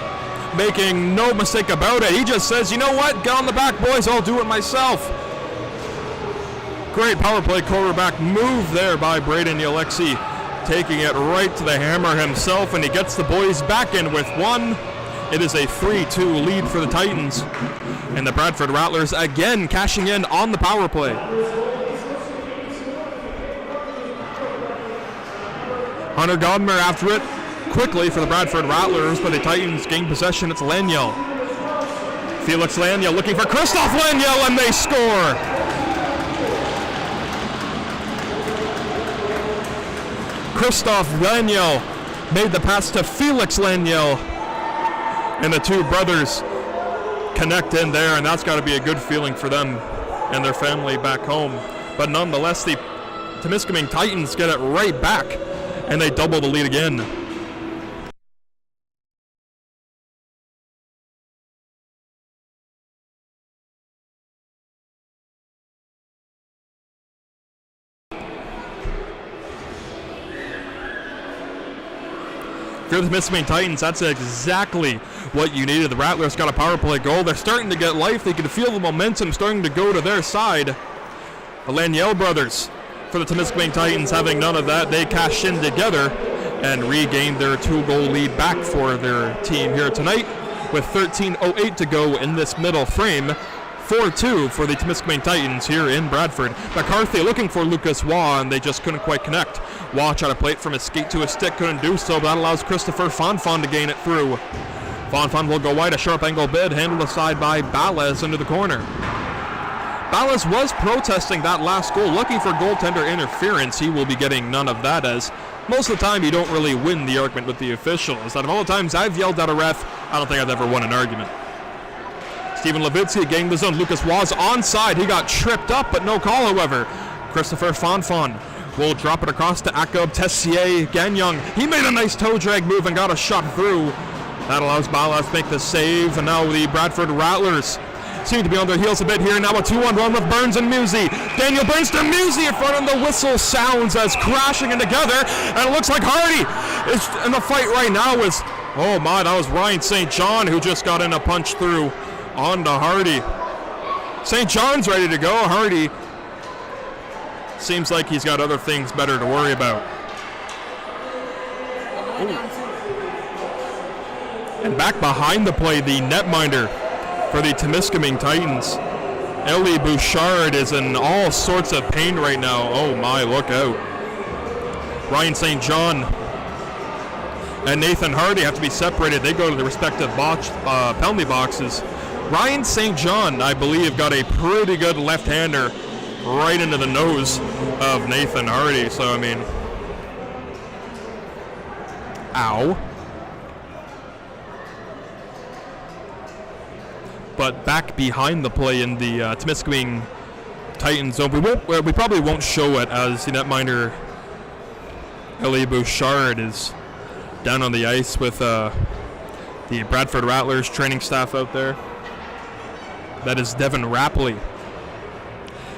[SPEAKER 1] making no mistake about it. He just says, you know what, get on the back, boys, I'll do it myself. Great power play quarterback move there by Braden Alexi, taking it right to the hammer himself, and he gets the boys back in with one. It is a 3-2 lead for the Titans, and the Bradford Rattlers again cashing in on the power play. Hunter Godmere after it, quickly for the Bradford Rattlers, but the Titans gain possession. It's Laniel. Felix Laniel looking for Christoph Laniel, and they score! Christoph Laniel made the pass to Felix Laniel, and the two brothers connect in there, and that's got to be a good feeling for them and their family back home. But nonetheless, the Temiscaming Titans get it right back, and they double the lead again. For the Temiscaming Titans, that's exactly what you needed. The Rattlers got a power play goal. They're starting to get life. They can feel the momentum starting to go to their side. The Laniel brothers for the Temiscaming Titans having none of that. They cashed in together and regained their 2-goal lead back for their team here tonight with 13:08 to go in this middle frame. 4-2 for the Temiscaming Titans here in Bradford. McCarthy looking for Lucas Waugh, and they just couldn't quite connect. Waugh tried to play it from his skate to his stick, couldn't do so, but that allows Christopher Fonfon to gain it through. Fonfon will go wide, a sharp angle bid, handled aside by Ballas into the corner. Ballas was protesting that last goal, looking for goaltender interference. He will be getting none of that, as most of the time you don't really win the argument with the officials. Out of all the times I've yelled at a ref, I don't think I've ever won an argument. Stephen Levitsky getting the zone. Lucas Waugh's onside. He got tripped up, but no call, however. Christopher Fonfon will drop it across to Akub Tessier Gagnon. He made a nice toe drag move and got a shot through. That allows Ballas to make the save, and now the Bradford Rattlers seem to be on their heels a bit here. Now a 2-on-1 with Burns and Musey. Daniel Burns to Musey in front, and the whistle sounds as crashing in together, and it looks like Hardy is in the fight right now. Oh my, that was Ryan St. John who just got in a punch through on to Hardy. St. John's ready to go. Hardy seems like he's got other things better to worry about. Ooh. And back behind the play, the netminder for the Temiscaming Titans, Ellie Bouchard, is in all sorts of pain right now. Oh my, look out. Ryan St. John and Nathan Hardy have to be separated. They go to the respective penalty boxes. Ryan St. John, I believe, got a pretty good left-hander right into the nose of Nathan Hardy. So, I mean, ow. But back behind the play in the Temiscaming Titans zone, we probably won't show it, as the netminder Ellie Bouchard is down on the ice with the Bradford Rattlers training staff out there. That is Devin Rapley.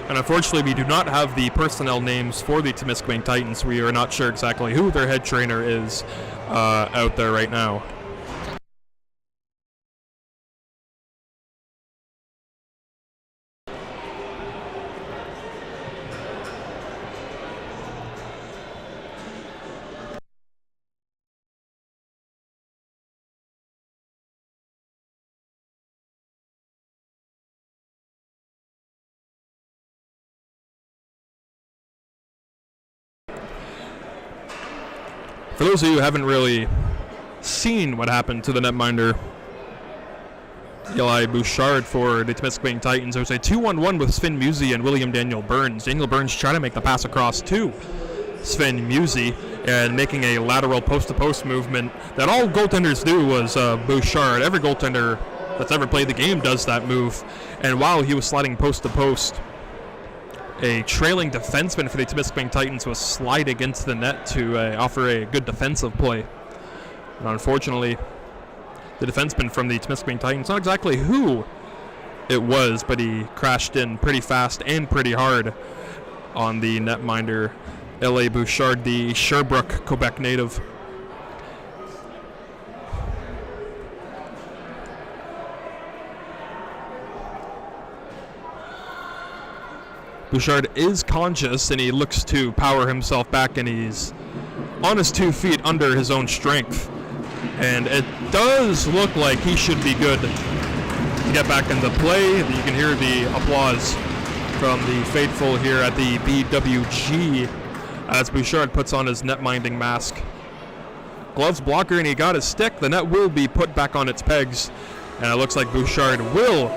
[SPEAKER 1] And unfortunately, we do not have the personnel names for the Temiscaming Titans. We are not sure exactly who their head trainer is out there right now. For those of you who haven't really seen what happened to the netminder, Eli Bouchard for the Temiscaming Titans, there was a 2-on-1 with Sven Musey and William Daniel Burns. Daniel Burns trying to make the pass across to Sven Musey and making a lateral post-to-post movement that all goaltenders do was Bouchard. Every goaltender that's ever played the game does that move. And while he was sliding post-to-post, a trailing defenseman for the Temiscaming Titans was sliding into the net to offer a good defensive play. And unfortunately, the defenseman from the Temiscaming Titans, not exactly who it was, but he crashed in pretty fast and pretty hard on the netminder L.A. Bouchard, the Sherbrooke, Quebec native. Bouchard is conscious, and he looks to power himself back, and he's on his 2 feet under his own strength. And it does look like he should be good to get back into play. You can hear the applause from the faithful here at the BWG as Bouchard puts on his net-minding mask gloves blocker, and he got his stick. The net will be put back on its pegs, and it looks like Bouchard will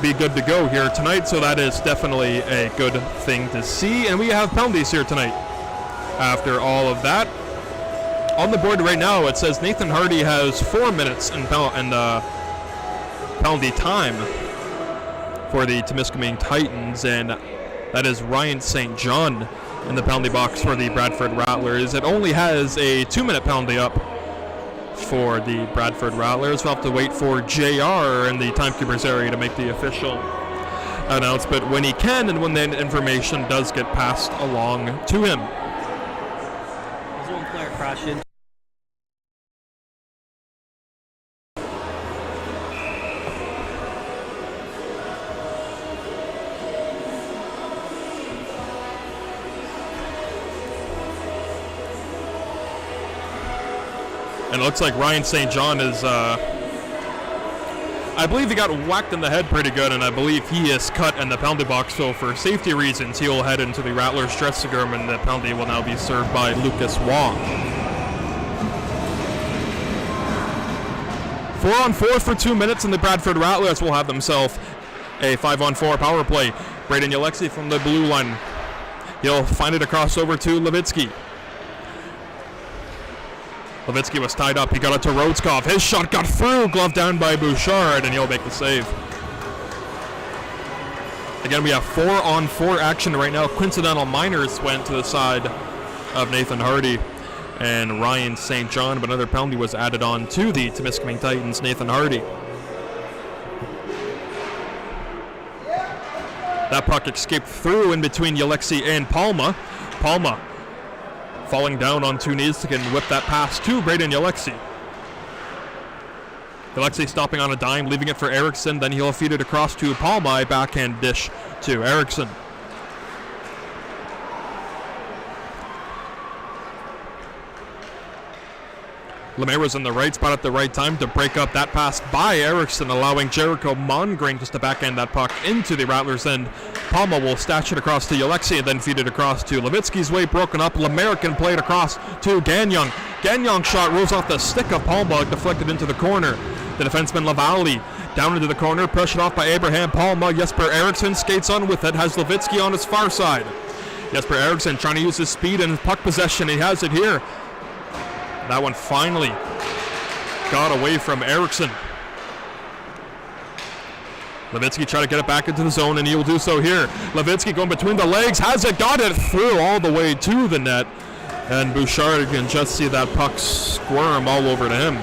[SPEAKER 1] be good to go here tonight, so that is definitely a good thing to see. And we have penalties here tonight. After all of that, on the board right now, it says Nathan Hardy has 4 minutes in penalty time for the Temiscaming Titans, and that is Ryan St. John in the penalty box for the Bradford Rattlers. It only has a 2-minute penalty up for the Bradford Rattlers. We'll have to wait for JR in the timekeeper's area to make the official announcement when he can and when the information does get passed along to him.
[SPEAKER 2] There's one player crashing.
[SPEAKER 1] And it looks like Ryan St. John is, I believe he got whacked in the head pretty good, and I believe he is cut in the penalty box. So for safety reasons, he will head into the Rattlers dressing room, and the penalty will now be served by Lucas Wong. 4-on-4 for 2 minutes, and the Bradford Rattlers will have themselves a 5-on-4 power play. Braden Alexi from the blue line. He'll find it across over to Levitsky. Levitsky was tied up. He got it to Rodskov. His shot got through. Glove down by Bouchard, and he'll make the save. Again, we have 4-on-4 action right now. Coincidental minors went to the side of Nathan Hardy and Ryan St. John, but another penalty was added on to the Temiscaming Titans' Nathan Hardy. That puck escaped through in between Alexi and Palma. Palma falling down on 2 knees to whip that pass to Braden Alexi. Alexi stopping on a dime, leaving it for Eriksson. Then he'll feed it across to Palma, a backhand dish to Eriksson. Lemaire was in the right spot at the right time to break up that pass by Eriksson, allowing Jericho Mongrain just to backhand that puck into the Rattlers' end. Palma will stash it across to Alexi and then feed it across to Levitsky's way, broken up. Lemaire can play it across to Gagnon. Gagnon's shot rolls off the stick of Palma, deflected into the corner. The defenseman Lavallee down into the corner, pressured off by Abraham Palma. Jesper Eriksson skates on with it, has Levitsky on his far side. Jesper Eriksson trying to use his speed and his puck possession. He has it here. That one finally got away from Eriksson. Levitsky trying to get it back into the zone, and he will do so here. Levitsky going between the legs, has it, got it through all the way to the net. And Bouchard can just see that puck squirm all over to him.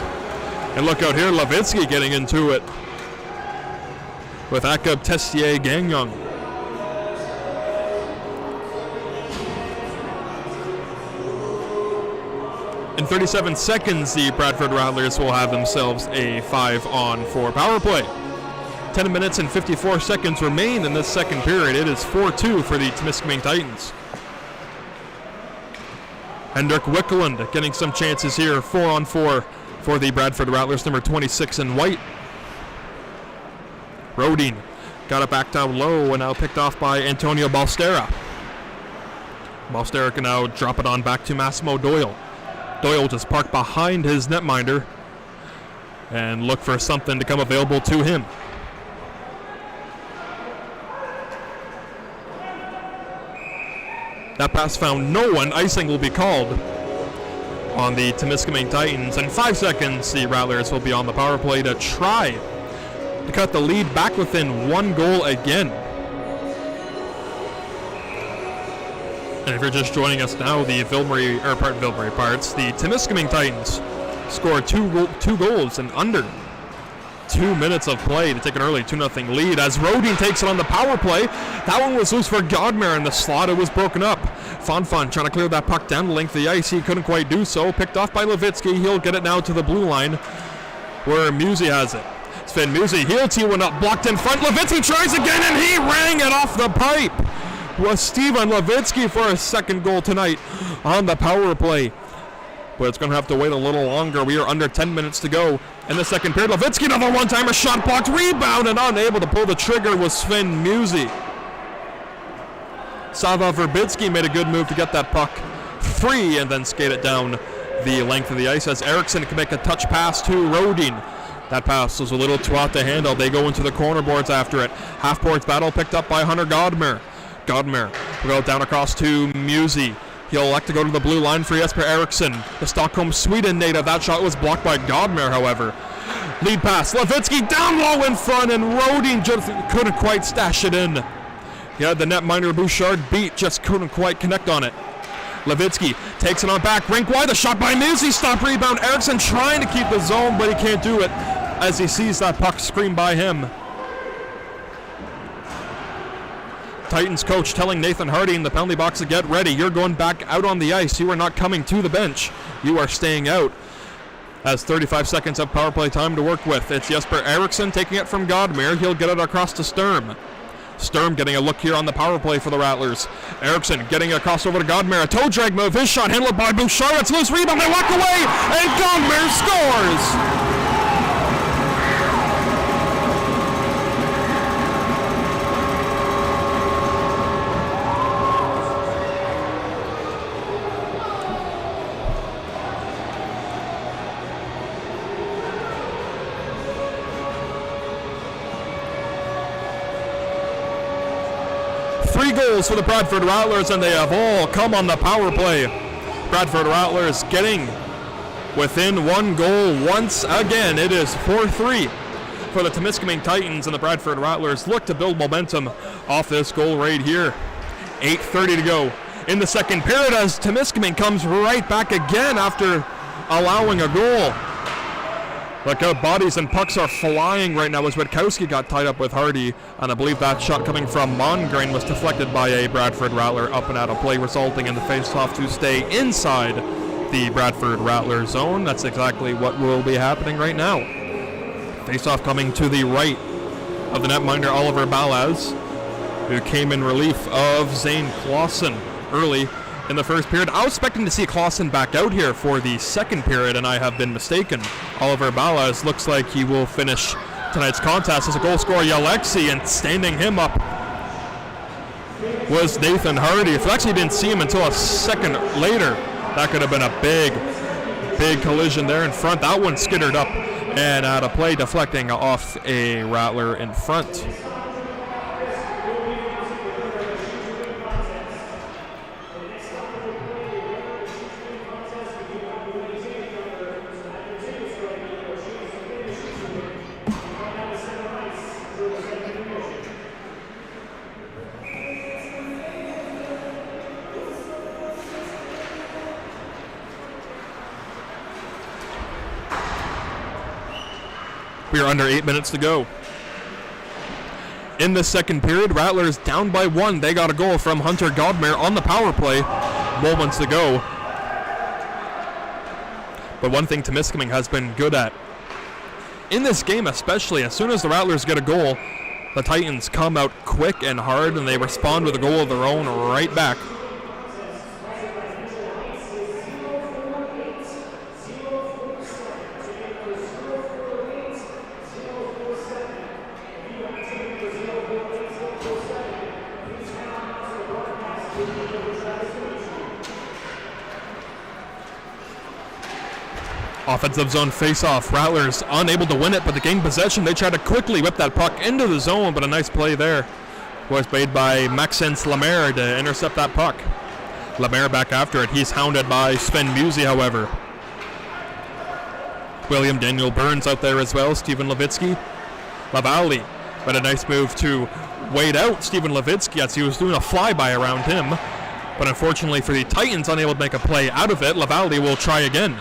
[SPEAKER 1] And look out here, Levitsky getting into it with Akab Tessier Gagnon. In 37 seconds, the Bradford Rattlers will have themselves a 5-on-4 power play. 10 minutes and 54 seconds remain in this second period. It is 4-2 for the Temiscaming Titans. Hendrik Wickeland getting some chances here. 4-on-4 for the Bradford Rattlers, number 26 in white. Rodin got it back down low and now picked off by Antonio Balstera. Balstera can now drop it on back to Massimo Doyle. Doyle just parked behind his netminder and look for something to come available to him. That pass found no one. Icing will be called on the Temiscaming Titans. In 5 seconds, the Rattlers will be on the power play to try to cut the lead back within 1 goal again. And if you're just joining us now, the Temiscaming Titans scored two goals in under 2 minutes of play to take an early 2-0 lead as Rodin takes it on the power play. That one was loose for Godmer in the slot. It was broken up. Fonfon trying to clear that puck down the length of the ice. He couldn't quite do so. Picked off by Levitsky. He'll get it now to the blue line where Musi has it. Sven Musi, he'll tee one up, blocked in front. Levitsky tries again, and he rang it off the pipe. Was Steven Levitsky for a second goal tonight on the power play. But it's going to have to wait a little longer. We are under 10 minutes to go in the second period. Levitsky, another one-timer, shot blocked, rebound, and unable to pull the trigger was Sven Musi. Sava Verbitsky made a good move to get that puck free and then skate it down the length of the ice as Eriksson can make a touch pass to Rodin. That pass was a little too out to handle. They go into the corner boards after it. Half-boards battle picked up by Hunter Godmer. Godmer will go down across to Musi. He'll elect to go to the blue line for Jesper Eriksson, the Stockholm, Sweden native. That shot was blocked by Godmer, however. Lead pass, Levitsky down low in front, and Rodin just couldn't quite stash it in. He had the netminder Bouchard beat, just couldn't quite connect on it. Levitsky takes it on back, rink wide, the shot by Musi, stop rebound. Eriksson trying to keep the zone, but he can't do it as he sees that puck screamed by him. Titans coach telling Nathan Hardy in the penalty box to get ready. You're going back out on the ice. You are not coming to the bench. You are staying out. As 35 seconds of power play time to work with. It's Jesper Eriksson taking it from Godmer. He'll get it across to Sturm. Sturm getting a look here on the power play for the Rattlers. Eriksson getting it across over to Godmer. A toe drag move. His shot handled by Bouchard. It's loose rebound. They walk away, and Godmer scores. 3 goals for the Bradford Rattlers, and they have all come on the power play. Bradford Rattlers getting within 1 goal once again. It is 4-3 for the Temiscaming Titans, and the Bradford Rattlers look to build momentum off this goal right here. 8:30 to go in the second period as Temiscaming comes right back again after allowing a goal. Look out, bodies and pucks are flying right now as Witkowski got tied up with Hardy, and I believe that shot coming from Mongrain was deflected by a Bradford Rattler up and out of play, resulting in the face-off to stay inside the Bradford Rattler zone. That's exactly what will be happening right now. Face-off coming to the right of the netminder Oliver Balaz, who came in relief of Zane Clausen early in the first period. I was expecting to see Clausen back out here for the second period, and I have been mistaken. Oliver Balaz looks like he will finish tonight's contest as a goal scorer, Alexi, and standing him up was Nathan Hardy. If you actually didn't see him until a second later, that could have been a big collision there in front. That one skittered up and out of play, deflecting off a Rattler in front. We are under 8 minutes to go. In the second period, Rattlers down by 1. They got a goal from Hunter Godmer on the power play moments ago. But one thing Temiscaming has been good at, in this game especially, as soon as the Rattlers get a goal, the Titans come out quick and hard, and they respond with a goal of their own right back. Offensive zone face-off. Rattlers unable to win it, but to gain possession, they try to quickly whip that puck into the zone, but a nice play there was made by Maxence Lemaire to intercept that puck. Lemaire back after it. He's hounded by Sven Musi, however. William Daniel Burns out there as well. Stephen Levitsky. Lavallee, but a nice move to wait out Stephen Levitsky as he was doing a flyby around him. But unfortunately for the Titans, unable to make a play out of it. Lavallee will try again.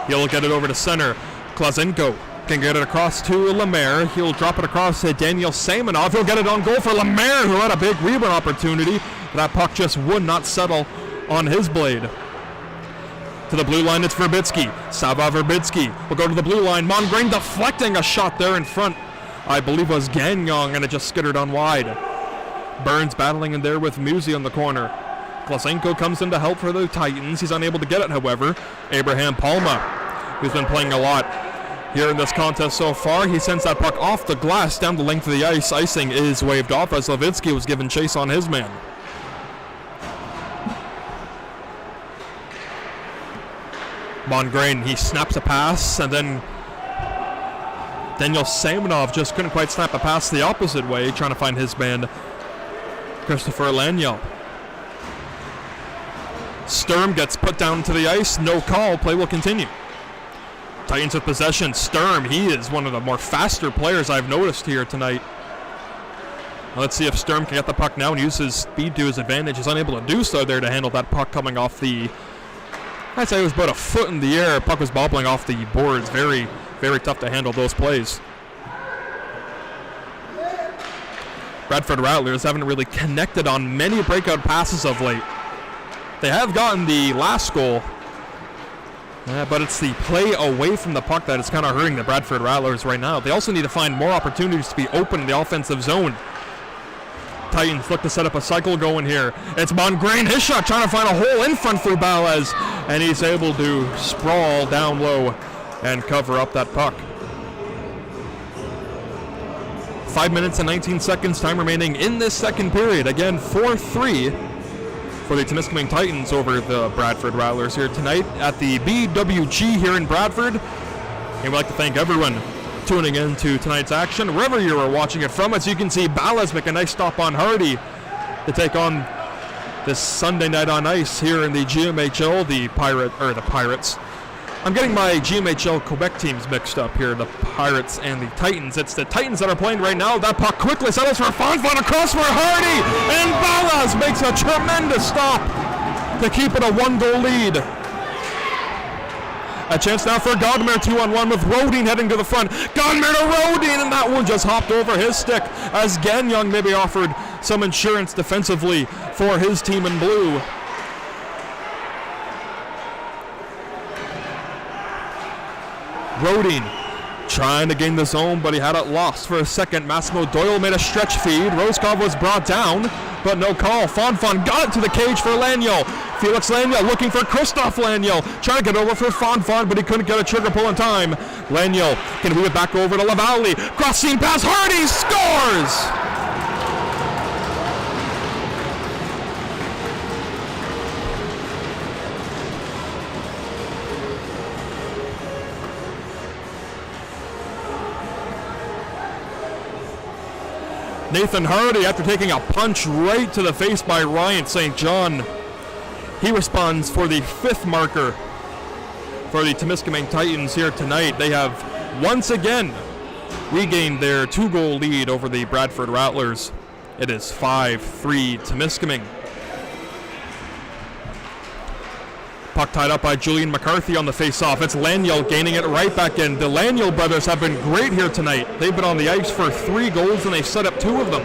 [SPEAKER 1] He'll get it over to center. Klazenko can get it across to Lemaire. He'll drop it across to Daniel Samanov. He'll get it on goal for Lemaire, who had a big rebound opportunity. That puck just would not settle on his blade. To the blue line, it's Verbitsky. Sava Verbitsky will go to the blue line. Mongrain deflecting a shot there in front. I believe was Gagnon, and it just skittered on wide. Burns battling in there with Musi on the corner. Klasenko comes in to help for the Titans. He's unable to get it, however. Abraham Palma, who's been playing a lot here in this contest so far, he sends that puck off the glass down the length of the ice. Icing is waved off as Levitsky was given chase on his man. Mongrain, he snaps a pass, and then Daniel Samanov just couldn't quite snap a pass the opposite way, trying to find his man, Christopher Laniel. Sturm gets put down to the ice, no call, play will continue. Titans with possession. Sturm, he is one of the more faster players I've noticed here tonight. Let's see if Sturm can get the puck now and use his speed to his advantage. He's unable to do so there to handle that puck coming off the, I'd say it was about a foot in the air. Puck was bobbling off the boards. Very, very tough to handle those plays. Bradford Rattlers haven't really connected on many breakout passes of late. They have gotten the last goal, but it's the play away from the puck that is kind of hurting the Bradford Rattlers right now. They also need to find more opportunities to be open in the offensive zone. Titans look to set up a cycle going here. It's Mongrain, his shot, trying to find a hole in front for Balaz, and he's able to sprawl down low and cover up that puck. 5 minutes and 19 seconds time remaining in this second period. Again, 4-3 for the Temiscaming Titans over the Bradford Rattlers here tonight at the BWG here in Bradford. And we'd like to thank everyone tuning in to tonight's action, wherever you are watching it from. As you can see, Balaz make a nice stop on Hardy to take on this Sunday night on ice here in the GMHL, the Pirates. I'm getting my GMHL Quebec teams mixed up here, the Pirates and the Titans. It's the Titans that are playing right now. That puck quickly settles for Fonfon across for Hardy, and Balaz makes a tremendous stop to keep it a 1-goal lead. A chance now for Godmer, 2-on-1 with Rodin heading to the front. Godmer to Rodin, and that one just hopped over his stick as Gagnon maybe offered some insurance defensively for his team in blue. Rodin trying to gain the zone, but he had it lost for a second. Massimo Doyle made a stretch feed. Roscoe was brought down, but no call. Fonfon got it to the cage for Laniel. Felix Laniel looking for Christophe Laniel. Trying to get over for Fonfon, but he couldn't get a trigger pull in time. Laniel can move it back over to Lavallee. Crossing pass, Hardy scores! Nathan Hardy, after taking a punch right to the face by Ryan St. John, he responds for the 5th marker for the Temiscaming Titans here tonight. They have once again regained their 2-goal lead over the Bradford Rattlers. It is 5-3 Temiscaming. Puck tied up by Julian McCarthy on the face-off. It's Laniel gaining it right back in. The Laniel brothers have been great here tonight. They've been on the ice for 3 goals, and they've set up 2 of them.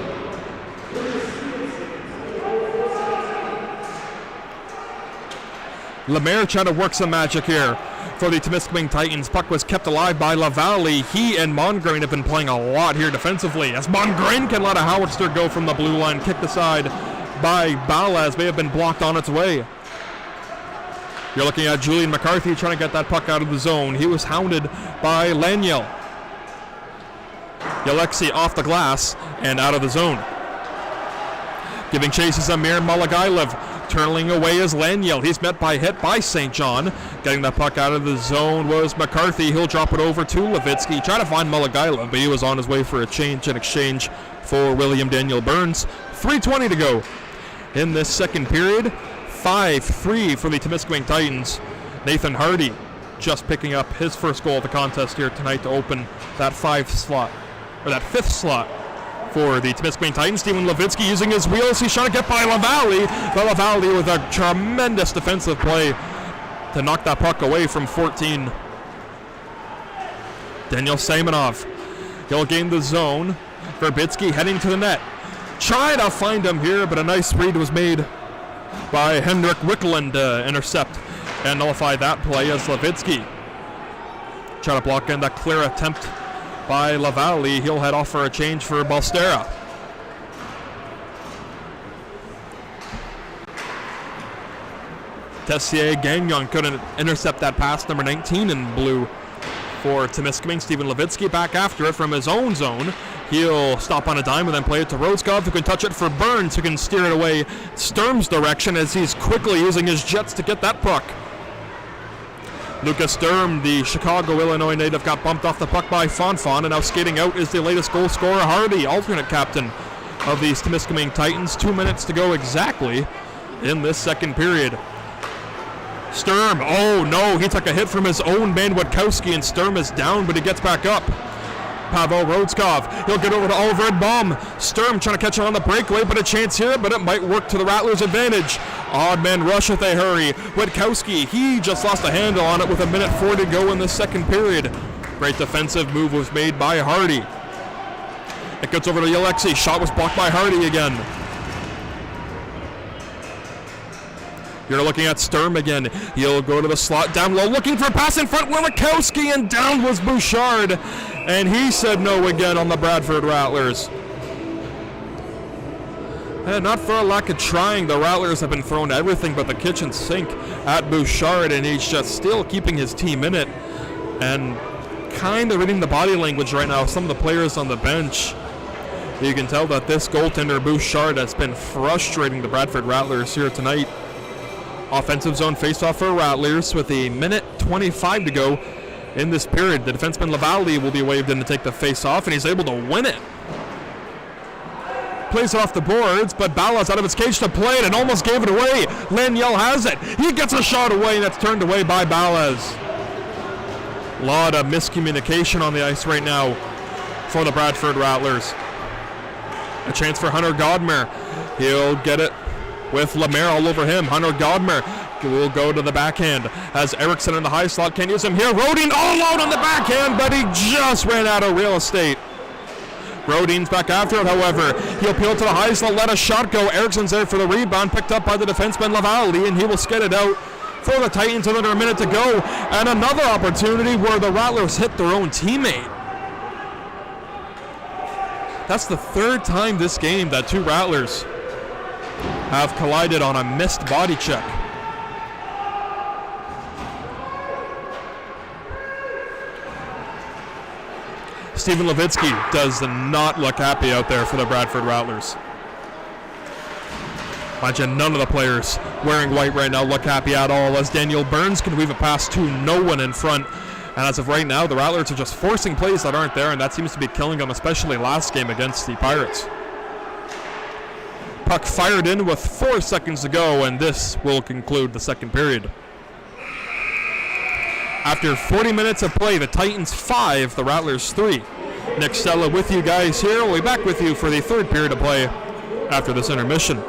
[SPEAKER 1] Lemaire trying to work some magic here for the Temiscaming Titans. Puck was kept alive by Lavallee. He and Mongrain have been playing a lot here defensively, as Mongrain can let a howitzer go from the blue line, kicked aside by Balaz. May have been blocked on its way. You're looking at Julian McCarthy trying to get that puck out of the zone. He was hounded by Laniel. Alexi off the glass and out of the zone. Giving chase is Amir Malagailev. Turning away is Laniel. He's met by hit by St. John. Getting that puck out of the zone was McCarthy. He'll drop it over to Levitsky. Trying to find Malagailev, but he was on his way for a change in exchange for William Daniel Burns. 3:20 to go in this second period. 5-3 for the Temiscaming Titans. Nathan Hardy just picking up his first goal of the contest here tonight to open that 5th slot for the Temiscaming Titans. Steven Levitsky using his wheels. He's trying to get by Lavallee. But Lavallee with a tremendous defensive play to knock that puck away from 14. Daniel Samanov. He'll gain the zone. Verbitsky heading to the net. Try to find him here, but a nice read was made by Henrik Wickland to intercept and nullify that play as Levitsky trying to block in that clear attempt by Lavallee. He'll head off for a change for Balstera. Tessier Gagnon couldn't intercept that pass, number 19 in blue for Temiscaming. Steven Levitsky back after it from his own zone. He'll stop on a dime and then play it to Roscoe, who can touch it for Burns, who can steer it away Sturm's direction as he's quickly using his jets to get that puck. Lucas Sturm, the Chicago, Illinois native, got bumped off the puck by Fonfon, and now skating out is the latest goal scorer, Hardy, alternate captain of the Temiscaming Titans. 2 minutes to go exactly in this second period. Sturm, oh no, he took a hit from his own man Witkowski, and Sturm is down, but he gets back up. Pavel Rodskov, he'll get over to Oliver Baum. Sturm trying to catch him on the breakaway, but a chance here, but it might work to the Rattlers' advantage. Odd man rush if they hurry. Witkowski, he just lost a handle on it with 1:04 to go in the second period. Great defensive move was made by Hardy. It gets over to Alexei. Shot was blocked by Hardy again. You're looking at Sturm again. He'll go to the slot down low, looking for a pass in front. Witkowski, and down was Bouchard. And he said no again on the Bradford Rattlers. And not for a lack of trying, the Rattlers have been thrown everything but the kitchen sink at Bouchard, and he's just still keeping his team in it. And kind of reading the body language right now of some of the players on the bench. You can tell that this goaltender, Bouchard, has been frustrating the Bradford Rattlers here tonight. Offensive zone faceoff for Rattlers with 1:25 to go in this period. The defenseman Lavallee will be waved in to take the faceoff, and he's able to win it. Plays it off the boards, but Ballas out of his cage to play it and almost gave it away. Laniel has it. He gets a shot away, and that's turned away by Ballas. A lot of miscommunication on the ice right now for the Bradford Rattlers. A chance for Hunter Godmer. He'll get it with Lemaire all over him. Hunter Godmer will go to the backhand as Erickson in the high slot can't use him here. Rodin all out on the backhand, but he just ran out of real estate. Rodin's back after it, however. He'll peel to the high slot, let a shot go. Erickson's there for the rebound, picked up by the defenseman Lavallee, and he will skid it out for the Titans with under a minute to go. And another opportunity where the Rattlers hit their own teammate. That's the third time this game that two Rattlers have collided on a missed body check. Steven Levitsky does not look happy out there for the Bradford Rattlers. Imagine none of the players wearing white right now look happy at all, as Daniel Burns can weave a pass to no one in front. And as of right now, the Rattlers are just forcing plays that aren't there, and that seems to be killing them, especially last game against the Pirates. Puck fired in with 4 seconds to go, and this will conclude the second period. After 40 minutes of play, the Titans 5, the Rattlers 3. Nick Stella with you guys here. We'll be back with you for the third period of play after this intermission.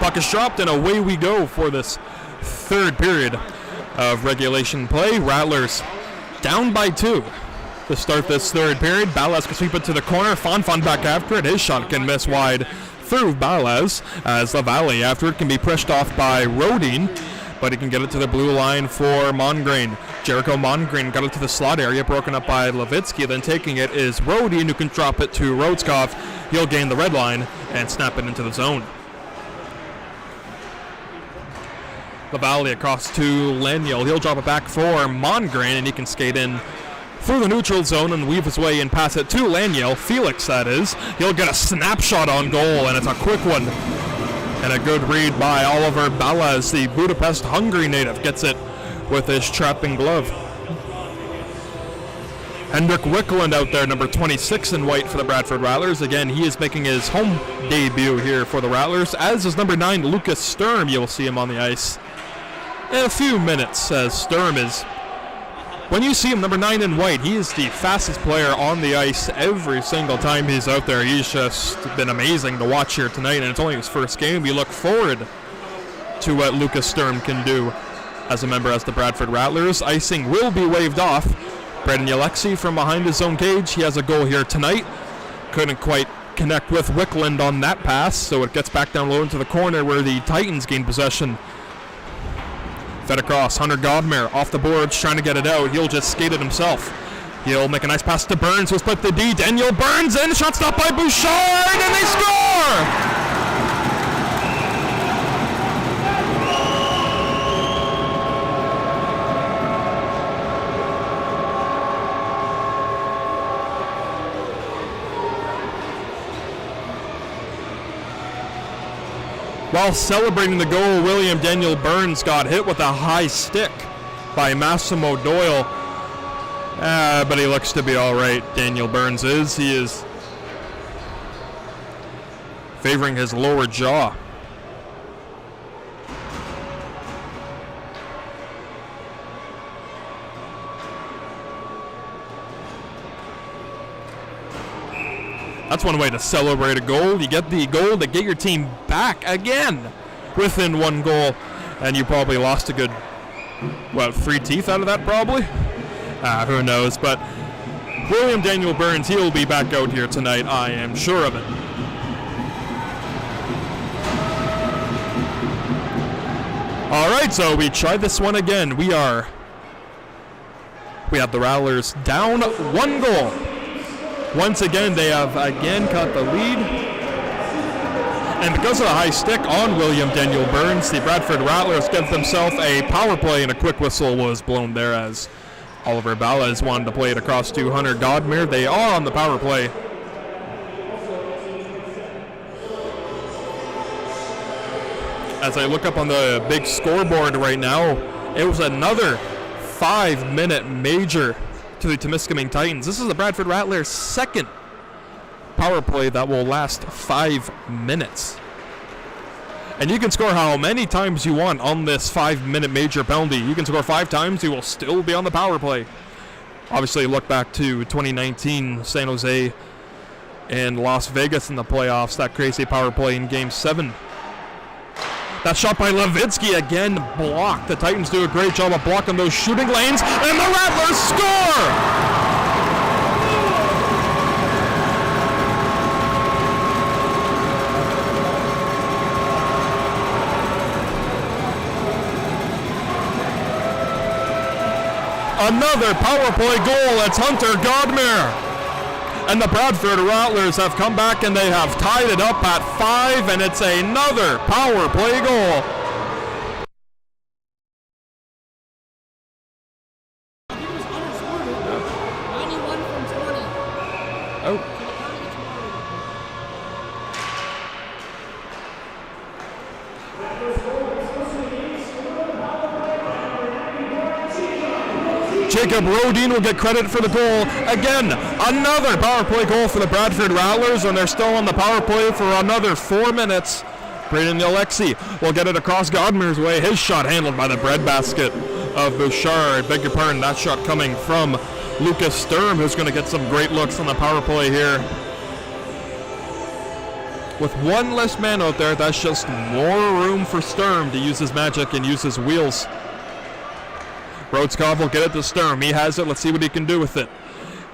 [SPEAKER 1] puck is dropped, and away we go for this third period of regulation play. Rattlers down by 2 to start this third period. Balaz can sweep it to the corner. Fonfon back after it. His shot can miss wide through Balaz, as LaValle after it can be pushed off by Rodin, but he can get it to the blue line for Mongrain. Jericho Mongrain got it to the slot area, broken up by Levitsky. Then taking it is Rodin, who can drop it to Rodskov. He'll gain the red line and snap it into the zone. LaValle across to Laniel. He'll drop it back for Mongrain, and he can skate in through the neutral zone and weave his way and pass it to Laniel. Felix, that is. He'll get a snapshot on goal, and it's a quick one. And a good read by Oliver Balaz, the Budapest, Hungary native, gets it with his trapping glove. Hendrik Wickland out there, number 26 in white for the Bradford Rattlers. Again, he is making his home debut here for the Rattlers, as is number 9, Lucas Sturm. You'll see him on the ice in a few minutes, as Sturm is, when you see him, number 9 in white, he is the fastest player on the ice every single time he's out there. He's just been amazing to watch here tonight, and it's only his first game. We look forward to what Lucas Sturm can do as a member as the Bradford Rattlers. Icing will be waved off. Brendan Alexi from behind his own cage. He has a goal here tonight. Couldn't quite connect with Wickland on that pass, so it gets back down low into the corner where the Titans gain possession. Fed across, Hunter Godmer off the boards, trying to get it out. He'll just skate it himself. He'll make a nice pass to Burns, who'll split the D. Daniel Burns in, shot stopped by Bouchard, and they score! While celebrating the goal, William Daniel Burns got hit with a high stick by Massimo Doyle. But he looks to be all right, Daniel Burns is. He is favoring his lower jaw. That's one way to celebrate a goal. You get the goal to get your team back again within one goal. And you probably lost a good, 3 teeth out of that probably? Who knows. But William Daniel Burns, he'll be back out here tonight. I am sure of it. All right, so we tried this one again. We have the Rattlers down 1 goal. Once again, they have cut the lead. And because of the high stick on William Daniel Burns, the Bradford Rattlers get themselves a power play, and a quick whistle was blown there as Oliver Balaz wanted to play it across to Hunter Godmer. They are on the power play. As I look up on the big scoreboard right now, it was another 5-minute major to the Temiscaming Titans. This is the Bradford Rattlers' second power play that will last 5 minutes. And you can score how many times you want on this 5-minute major penalty. You can score 5 times, you will still be on the power play. Obviously, look back to 2019, San Jose and Las Vegas in the playoffs, that crazy power play in Game 7. That shot by Levitsky again blocked. The Titans do a great job of blocking those shooting lanes, and the Rattlers score! Another power play goal. It's Hunter Godmer. And the Bradford Rattlers have come back and they have tied it up at 5, and it's another power play goal.
[SPEAKER 2] He was unscored. 91 from 20.
[SPEAKER 1] Oh. Jacob Rodin will get credit for the goal. Again, another power play goal for the Bradford Rattlers, and they're still on the power play for another 4 minutes. Braden Alexi will get it across Godmer's way. His shot handled by the breadbasket of Bouchard. Beg your pardon, that shot coming from Lucas Sturm, who's going to get some great looks on the power play here. with one less man out there, that's just more room for Sturm to use his magic and use his wheels. Rhodeskov will get it to Sturm. He has it. Let's see what he can do with it.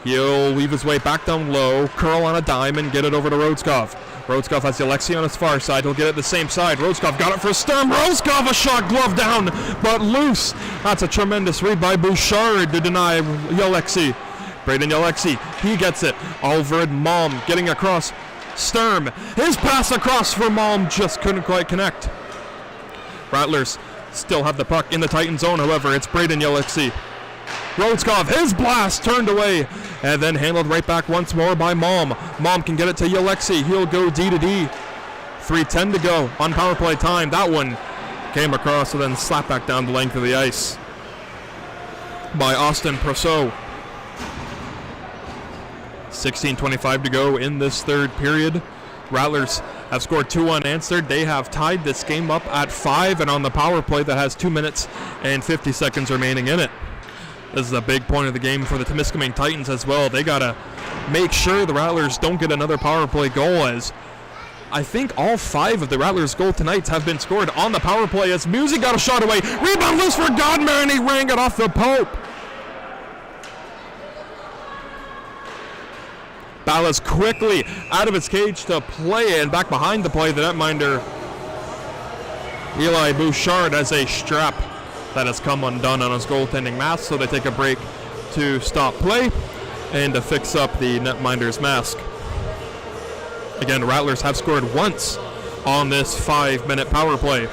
[SPEAKER 1] He'll weave his way back down low, curl on a dime, and get it over to Rhodeskov. Rhodeskov has Alexei on his far side. He'll get it the same side. Rhodeskov got it for Sturm. Rhodeskov, a shot, glove down, but loose. That's a tremendous read by Bouchard to deny Alexei. Braden Alexei, he gets it. Alfred Malm getting across. Sturm, his pass across for Malm just couldn't quite connect. Rattlers still have the puck in the Titan zone, however, it's Braden Alexei. Rhodeskov, his blast turned away and then handled right back once more by Malm. Malm can get it to Alexei. He'll go D to D. 3:10 to go on power play time. That one came across and then slapped back down the length of the ice by Austin Prousseau. 16:25 to go in this third period. Rattlers have scored 2 unanswered. They have tied this game up at 5 and on the power play that has 2 minutes and 50 seconds remaining in it. This is a big point of the game for the Temiscaming Titans as well. They got to make sure the Rattlers don't get another power play goal, as I think all 5 of the Rattlers' goals tonight have been scored on the power play, as Musi got a shot away. Rebound loose for Godmer, and he rang it off the Pope. Ballas quickly out of his cage to play, and back behind the play, the netminder Eli Bouchard has a strap that has come undone on his goaltending mask, so they take a break to stop play and to fix up the netminder's mask. Again, Rattlers have scored once on this 5-minute power play,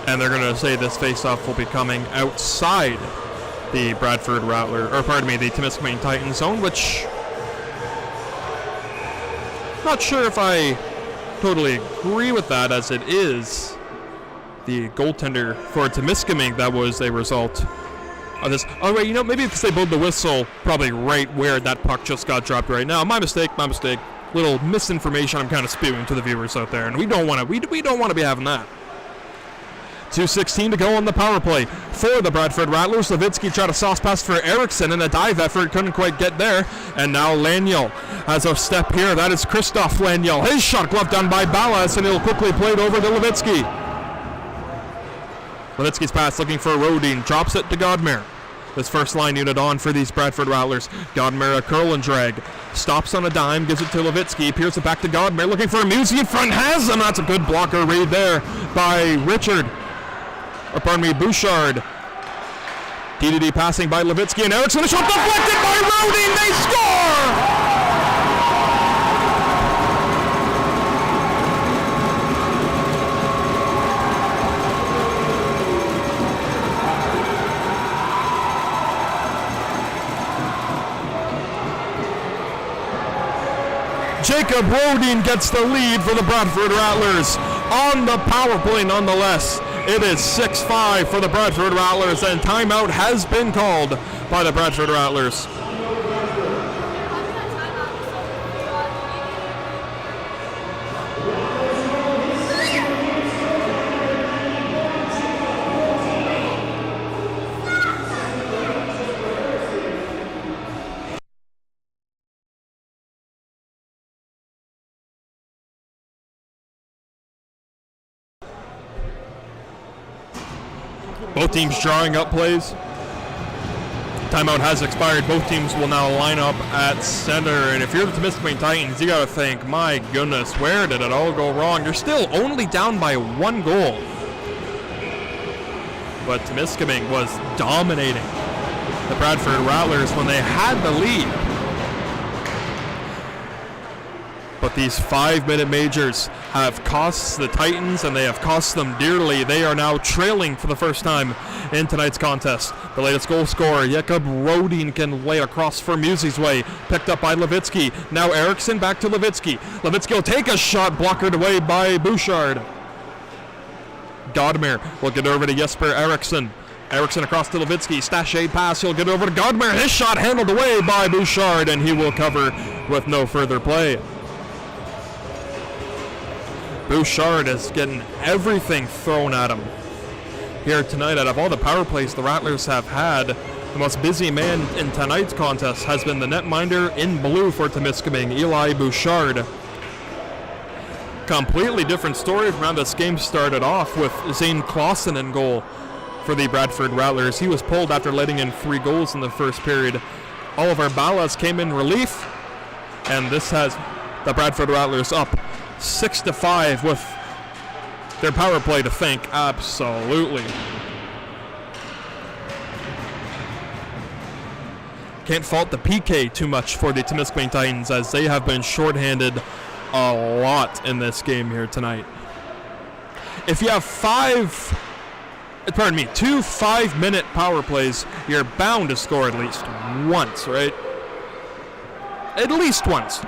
[SPEAKER 1] and they're going to say this face-off will be coming outside the Bradford Rattler, or pardon me, the Temiscaming Titan zone, which not sure if I totally agree with that, as it is the goaltender for Temiscaming that was a result of this. Oh, wait, maybe because they blew the whistle probably right where that puck just got dropped right now. My mistake. Little misinformation I'm kind of spewing to the viewers out there, and we don't want to be having that. 2:16 to go on the power play for the Bradford Rattlers. Levitsky tried a sauce pass for Eriksson in a dive effort, couldn't quite get there, and now Laniel has a step here. That is Christoph Laniel. His shot gloved down by Ballas, and he'll quickly play it over to Levitsky. Levitsky's pass looking for Rodin, drops it to Godmer. This first line unit on for these Bradford Rattlers. Godmer a curl and drag. Stops on a dime, gives it to Levitsky. Peers it back to Godmer, looking for a Musi in front. Has him. That's a good blocker read there by Bouchard. D-to-D passing by Levitsky, and Eriksson. A shot deflected by Rodin. They score! Jacob Rodin gets the lead for the Bradford Rattlers on the power play nonetheless. It is 6-5 for the Bradford Rattlers, and timeout has been called by the Bradford Rattlers. Both teams drawing up plays. Timeout has expired. Both teams will now line up at center. And if you're the Temiscaming Titans, you got to think, my goodness, where did it all go wrong? You're still only down by 1 goal. But Temiscaming was dominating the Bradford Rattlers when they had the lead. But these 5-minute majors have cost the Titans, and they have cost them dearly. They are now trailing for the first time in tonight's contest. The latest goal scorer, Jakob Rodin, can lay across for Musi's way. Picked up by Levitsky. Now Eriksson back to Levitsky. Levitsky will take a shot, blockered away by Bouchard. Godmer will get over to Jesper Eriksson. Eriksson across to Levitsky. Stashade pass. He'll get over to Godmer. His shot handled away by Bouchard, and he will cover with no further play. Bouchard is getting everything thrown at him here tonight. Out of all the power plays the Rattlers have had, the most busy man in tonight's contest has been the netminder in blue for Temiscaming, Eli Bouchard. Completely different story from how this game started off with Zane Clausen in goal for the Bradford Rattlers. He was pulled after letting in 3 goals in the first period. Oliver Ballas came in relief, and this has the Bradford Rattlers up 6-5 with their power play to thank. Absolutely. Can't fault the PK too much for the Temiscaming Titans, as they have been shorthanded a lot in this game here tonight. If you have 2 5-minute power plays, you're bound to score at least once, right? At least once.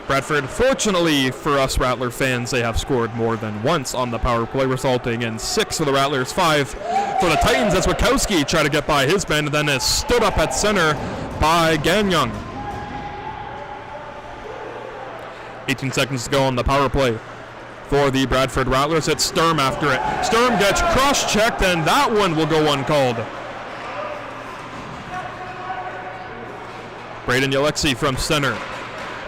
[SPEAKER 1] Bradford, fortunately for us Rattler fans, they have scored more than once on the power play, resulting in 6 for the Rattlers, 5 for the Titans. That's Wachowski tried to get by his man, and then is stood up at center by Gagnon. 18 seconds to go on the power play for the Bradford Rattlers. It's Sturm after it. Sturm gets cross-checked, and that one will go uncalled. Braden Yalexi from center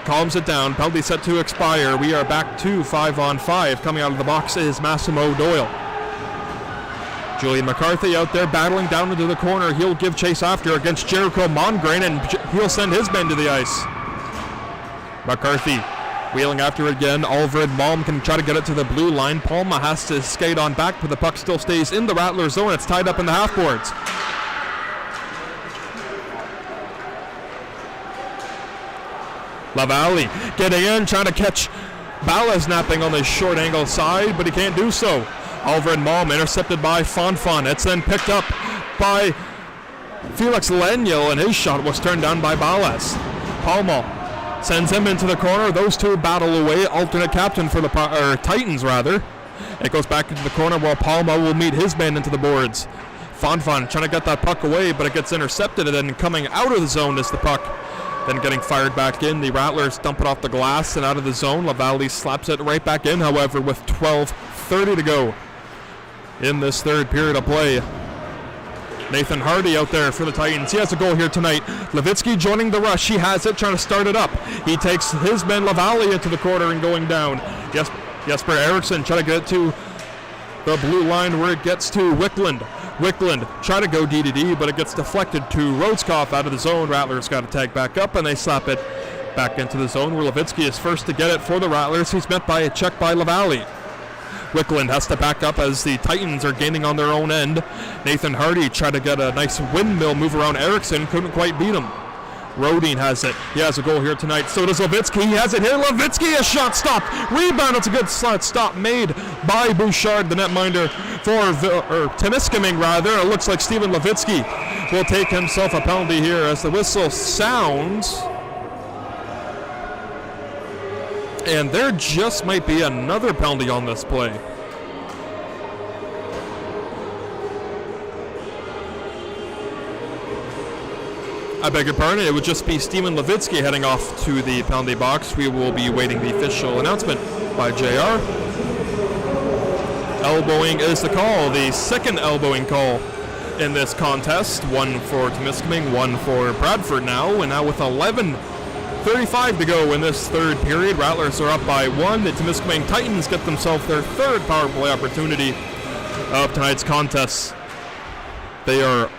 [SPEAKER 1] calms it down. Penalty set to expire. We are back to 5-on-5. Coming out of the box is Massimo Doyle. Julian McCarthy out there battling down into the corner. He'll give chase after against Jericho Mongrain, and he'll send his men to the ice. McCarthy wheeling after it again. Alfred Malm can try to get it to the blue line. Palma has to skate on back, but the puck still stays in the Rattler zone. It's tied up in the half boards. LaValle getting in, trying to catch Ballas napping on the short angle side, but he can't do so. Alfred Malm intercepted by Fonfon. It's then picked up by Felix Leniel, and his shot was turned down by Ballas. Palma sends him into the corner. Those two battle away. Alternate captain for the Titans, rather. It goes back into the corner where Palma will meet his man into the boards. Fonfon trying to get that puck away, but it gets intercepted, and then coming out of the zone is the puck. Then getting fired back in. The Rattlers dump it off the glass and out of the zone. LaValle slaps it right back in, however, with 12:30 to go in this third period of play. Nathan Hardy out there for the Titans. He has a goal here tonight. Levitsky joining the rush. He has it, trying to start it up. He takes his man LaValle into the corner and going down. Jesper Eriksson trying to get it to the blue line where it gets to Wickland. Wickland try to go D-to-D, but it gets deflected to Rotskopf out of the zone. Rattlers got to tag back up, and they slap it back into the zone where Levitsky is first to get it for the Rattlers. He's met by a check by LaValle. Wickland has to back up as the Titans are gaining on their own end. Nathan Hardy tried to get a nice windmill move around Eriksson, couldn't quite beat him. Rodin has it. He has a goal here tonight. So does Levitsky. He has it here. Levitsky, a shot stopped. Rebound. It's a good stop made by Bouchard, the netminder for Temiscaming, rather. It looks like Stephen Levitsky will take himself a penalty here as the whistle sounds. And there just might be another penalty on this play. I beg your pardon, it would just be Stephen Levitsky heading off to the penalty box. We will be waiting the official announcement by JR. Elbowing is the call, the second elbowing call in this contest. One for Temiscaming, one for Bradford now, and now with 11:35 to go in this third period. Rattlers are up by 1. The Temiscaming Titans get themselves their third power play opportunity of tonight's contest. They are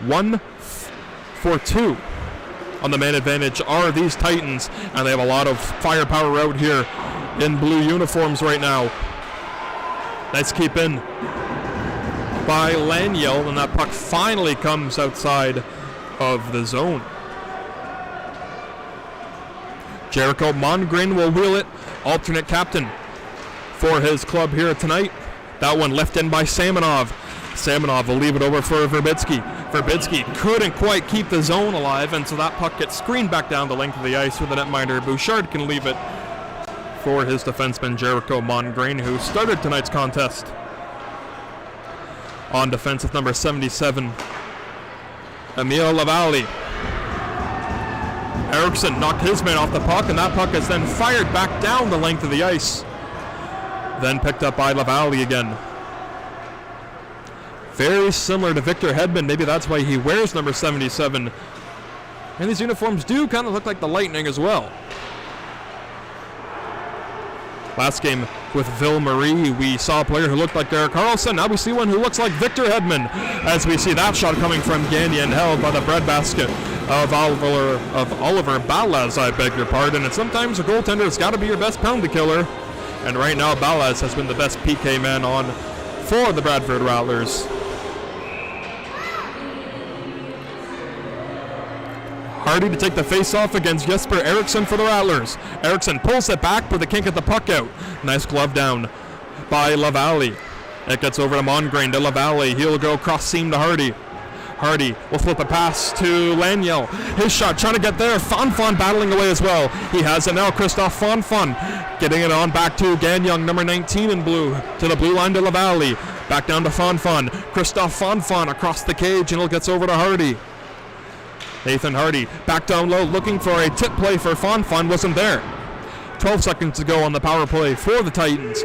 [SPEAKER 1] 1 for 2 on the man advantage are these Titans, and they have a lot of firepower out here in blue uniforms right now. Nice keep in by Laniel, and that puck finally comes outside of the zone. Jericho Mongrain will wheel it, alternate captain for his club here tonight. That one left in by Samonov. Samonov will leave it over for Verbitsky. Verbitsky couldn't quite keep the zone alive, and so that puck gets screened back down the length of the ice with the netminder. Bouchard can leave it for his defenseman Jericho Mongrain, who started tonight's contest. On defense with number 77, Emile Lavalle. Eriksson knocked his man off the puck, and that puck is then fired back down the length of the ice. Then picked up by Lavalle again. Very similar to Victor Hedman. Maybe that's why he wears number 77. And these uniforms do kind of look like the Lightning as well. Last game with Ville-Marie, we saw a player who looked like Derek Carlson. Now we see one who looks like Victor Hedman, as we see that shot coming from Gagnon, held by the breadbasket of Oliver Ballas, I beg your pardon. And sometimes a goaltender has got to be your best penalty killer. And right now, Ballas has been the best PK man on for the Bradford Rattlers. Hardy to take the face-off against Jesper Eriksson for the Rattlers. Eriksson pulls it back, but they can't get the puck out. Nice glove down by Lavalle. It gets over to Mongrain to Lavalle. He'll go cross seam to Hardy. Hardy will flip a pass to Laniel. His shot trying to get there. Fonfon battling away as well. He has it now. Christophe Fonfon getting it on back to Gagnon, number 19 in blue. To the blue line to Lavalle. Back down to Fonfon. Christophe Fonfon across the cage, and it gets over to Hardy. Nathan Hardy back down low, looking for a tip play for Fonfon. Wasn't there. 12 seconds to go on the power play for the Titans.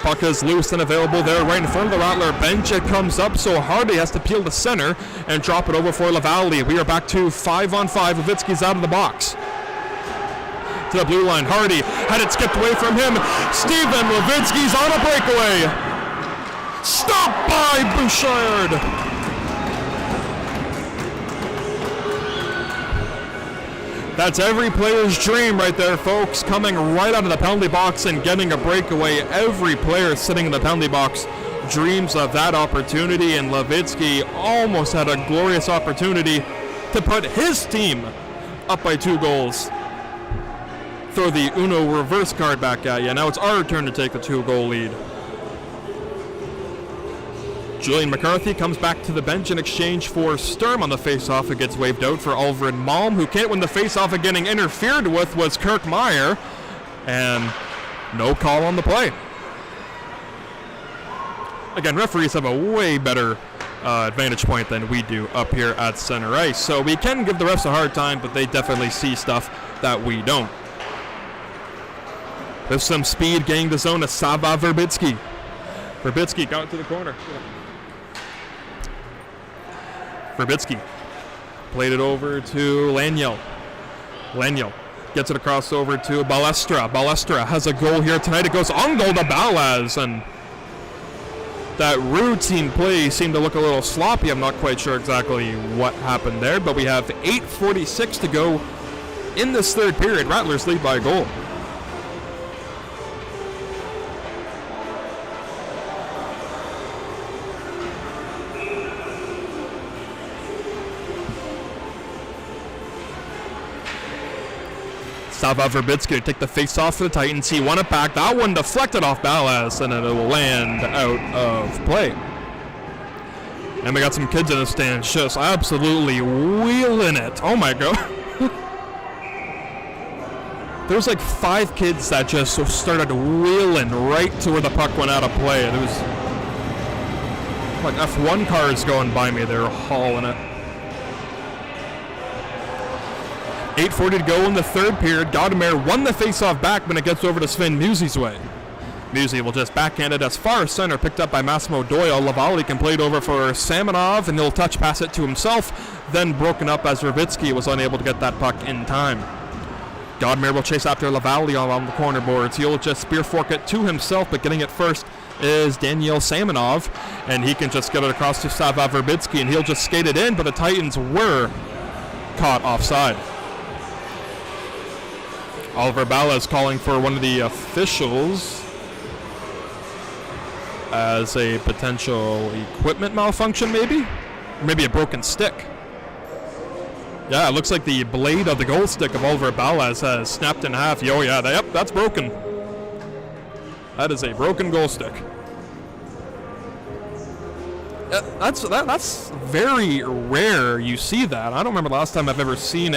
[SPEAKER 1] Puck is loose and available there right in front of the Rattler bench. It comes up, so Hardy has to peel to center and drop it over for Lavalle. We are back to 5-on-5. Levitsky's out of the box. To the blue line, Hardy had it skipped away from him. Steven Levitsky's on a breakaway. Stopped by Bouchard. That's every player's dream right there, folks. Coming right out of the penalty box and getting a breakaway. Every player sitting in the penalty box dreams of that opportunity, and Levitsky almost had a glorious opportunity to put his team up by 2 goals. Throw the Uno reverse card back at you. Now it's our turn to take the 2-goal lead. Julian McCarthy comes back to the bench in exchange for Sturm on the faceoff. It gets waved out for Alfred Malm, who can't win the faceoff, and getting interfered with was Kirk Meyer. And no call on the play. Again, referees have a way better advantage point than we do up here at center ice. So we can give the refs a hard time, but they definitely see stuff that we don't. There's some speed getting the zone to Sava Verbitsky. Verbitsky got to the corner. Verbitsky played it over to Laniel. Laniel gets it across over to Balestra. Balestra has a goal here tonight. It goes on goal to Ballas, and that routine play seemed to look a little sloppy. I'm not quite sure exactly what happened there, but we have 8:46 to go in this third period. Rattlers lead by a goal. Sava Verbitsky to take the face-off for the Titans. He won it back. That one deflected off Ballas, and it will land out of play. And we got some kids in the stands just absolutely wheeling it. Oh my God. There's like 5 kids that just started wheeling right to where the puck went out of play. There was like F1 cars going by me. They were hauling it. 8:40 to go in the third period. Gaudemer won the face-off back when it gets over to Sven Muse's way. Muse will just backhand it as far as center, picked up by Massimo Doyle. Lavalle can play it over for Samonov, and he'll touch pass it to himself, then broken up as Verbitsky was unable to get that puck in time. Gaudemer will chase after Lavalle on the corner boards. He'll just spear fork it to himself, but getting it first is Daniel Samonov, and he can just get it across to Sava Verbitsky, and he'll just skate it in, but the Titans were caught offside. Oliver Ballas calling for one of the officials as a potential equipment malfunction, maybe? Or maybe a broken stick. Yeah, it looks like the blade of the goal stick of Oliver Ballas has snapped in half. Oh yeah, yep, that's broken. That is a broken goal stick. That's very rare you see that. I don't remember the last time I've ever seen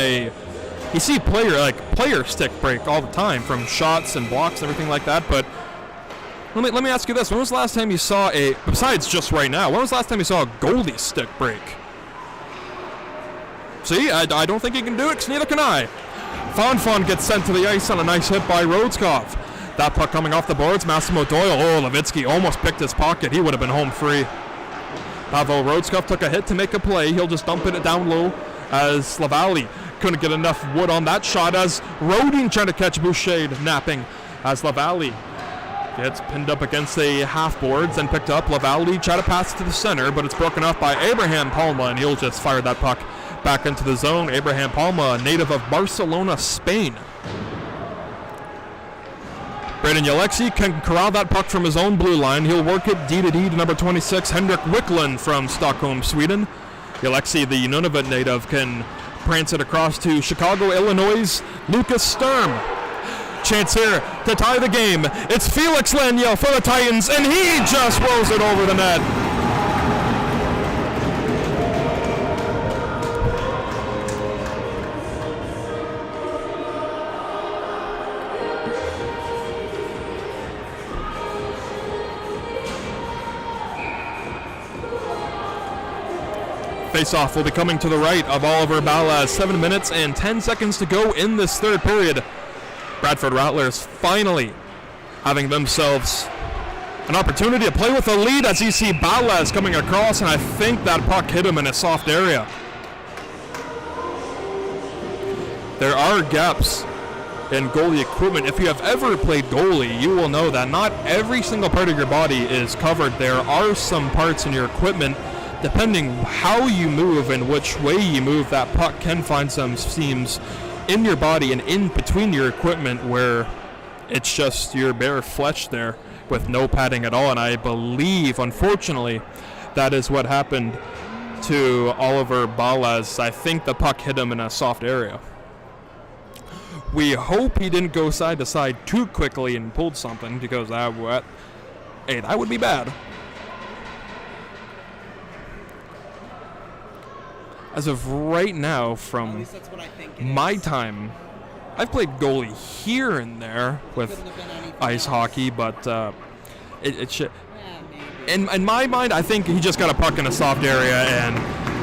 [SPEAKER 1] you see player stick break all the time from shots and blocks and everything like that, but let me ask you this. When was the last time you saw besides just right now, when was the last time you saw a goalie stick break? See, I don't think he can do it, because neither can I. Fonfon gets sent to the ice on a nice hit by Rodskov. That puck coming off the boards, Massimo Doyle. Oh, Levitsky almost picked his pocket. He would have been home free. Pavel Rodskov took a hit to make a play. He'll just dump it down low as Lavalle couldn't get enough wood on that shot as Rodin trying to catch Bouchard napping. as LaValle gets pinned up against the half boards and picked up. LaValle tried to pass to the center, but it's broken off by Abraham Palma, and he'll just fire that puck back into the zone. Abraham Palma, a native of Barcelona, Spain. Brandon Yalexi can corral that puck from his own blue line. He'll work it D to D to number 26, Henrik Wiklund from Stockholm, Sweden. Yalexi, the Nunavut native, can prance it across to Chicago, Illinois' Lucas Sturm. Chance here to tie the game. It's Felix Laniel for the Titans, and he just rolls it over the net. Face-off will be coming to the right of Oliver Ballas. 7 minutes and 10 seconds to go in this third period. Bradford Rattlers finally having themselves an opportunity to play with a lead as you see Ballas coming across, and I think that puck hit him in a soft area. There are gaps in goalie equipment. If you have ever played goalie, you will know that not every single part of your body is covered. There are some parts in your equipment, depending how you move and which way you move, that puck can find some seams in your body and in between your equipment where it's just your bare flesh there with no padding at all. And I believe, unfortunately, that is what happened to Oliver Ballas. I think the puck hit him in a soft area. We hope he didn't go side to side too quickly and pulled something, because that would be bad. As of right now, from my time, I've played goalie here and there with ice hockey, but it should. In my mind, I think he just got a puck in a soft area, and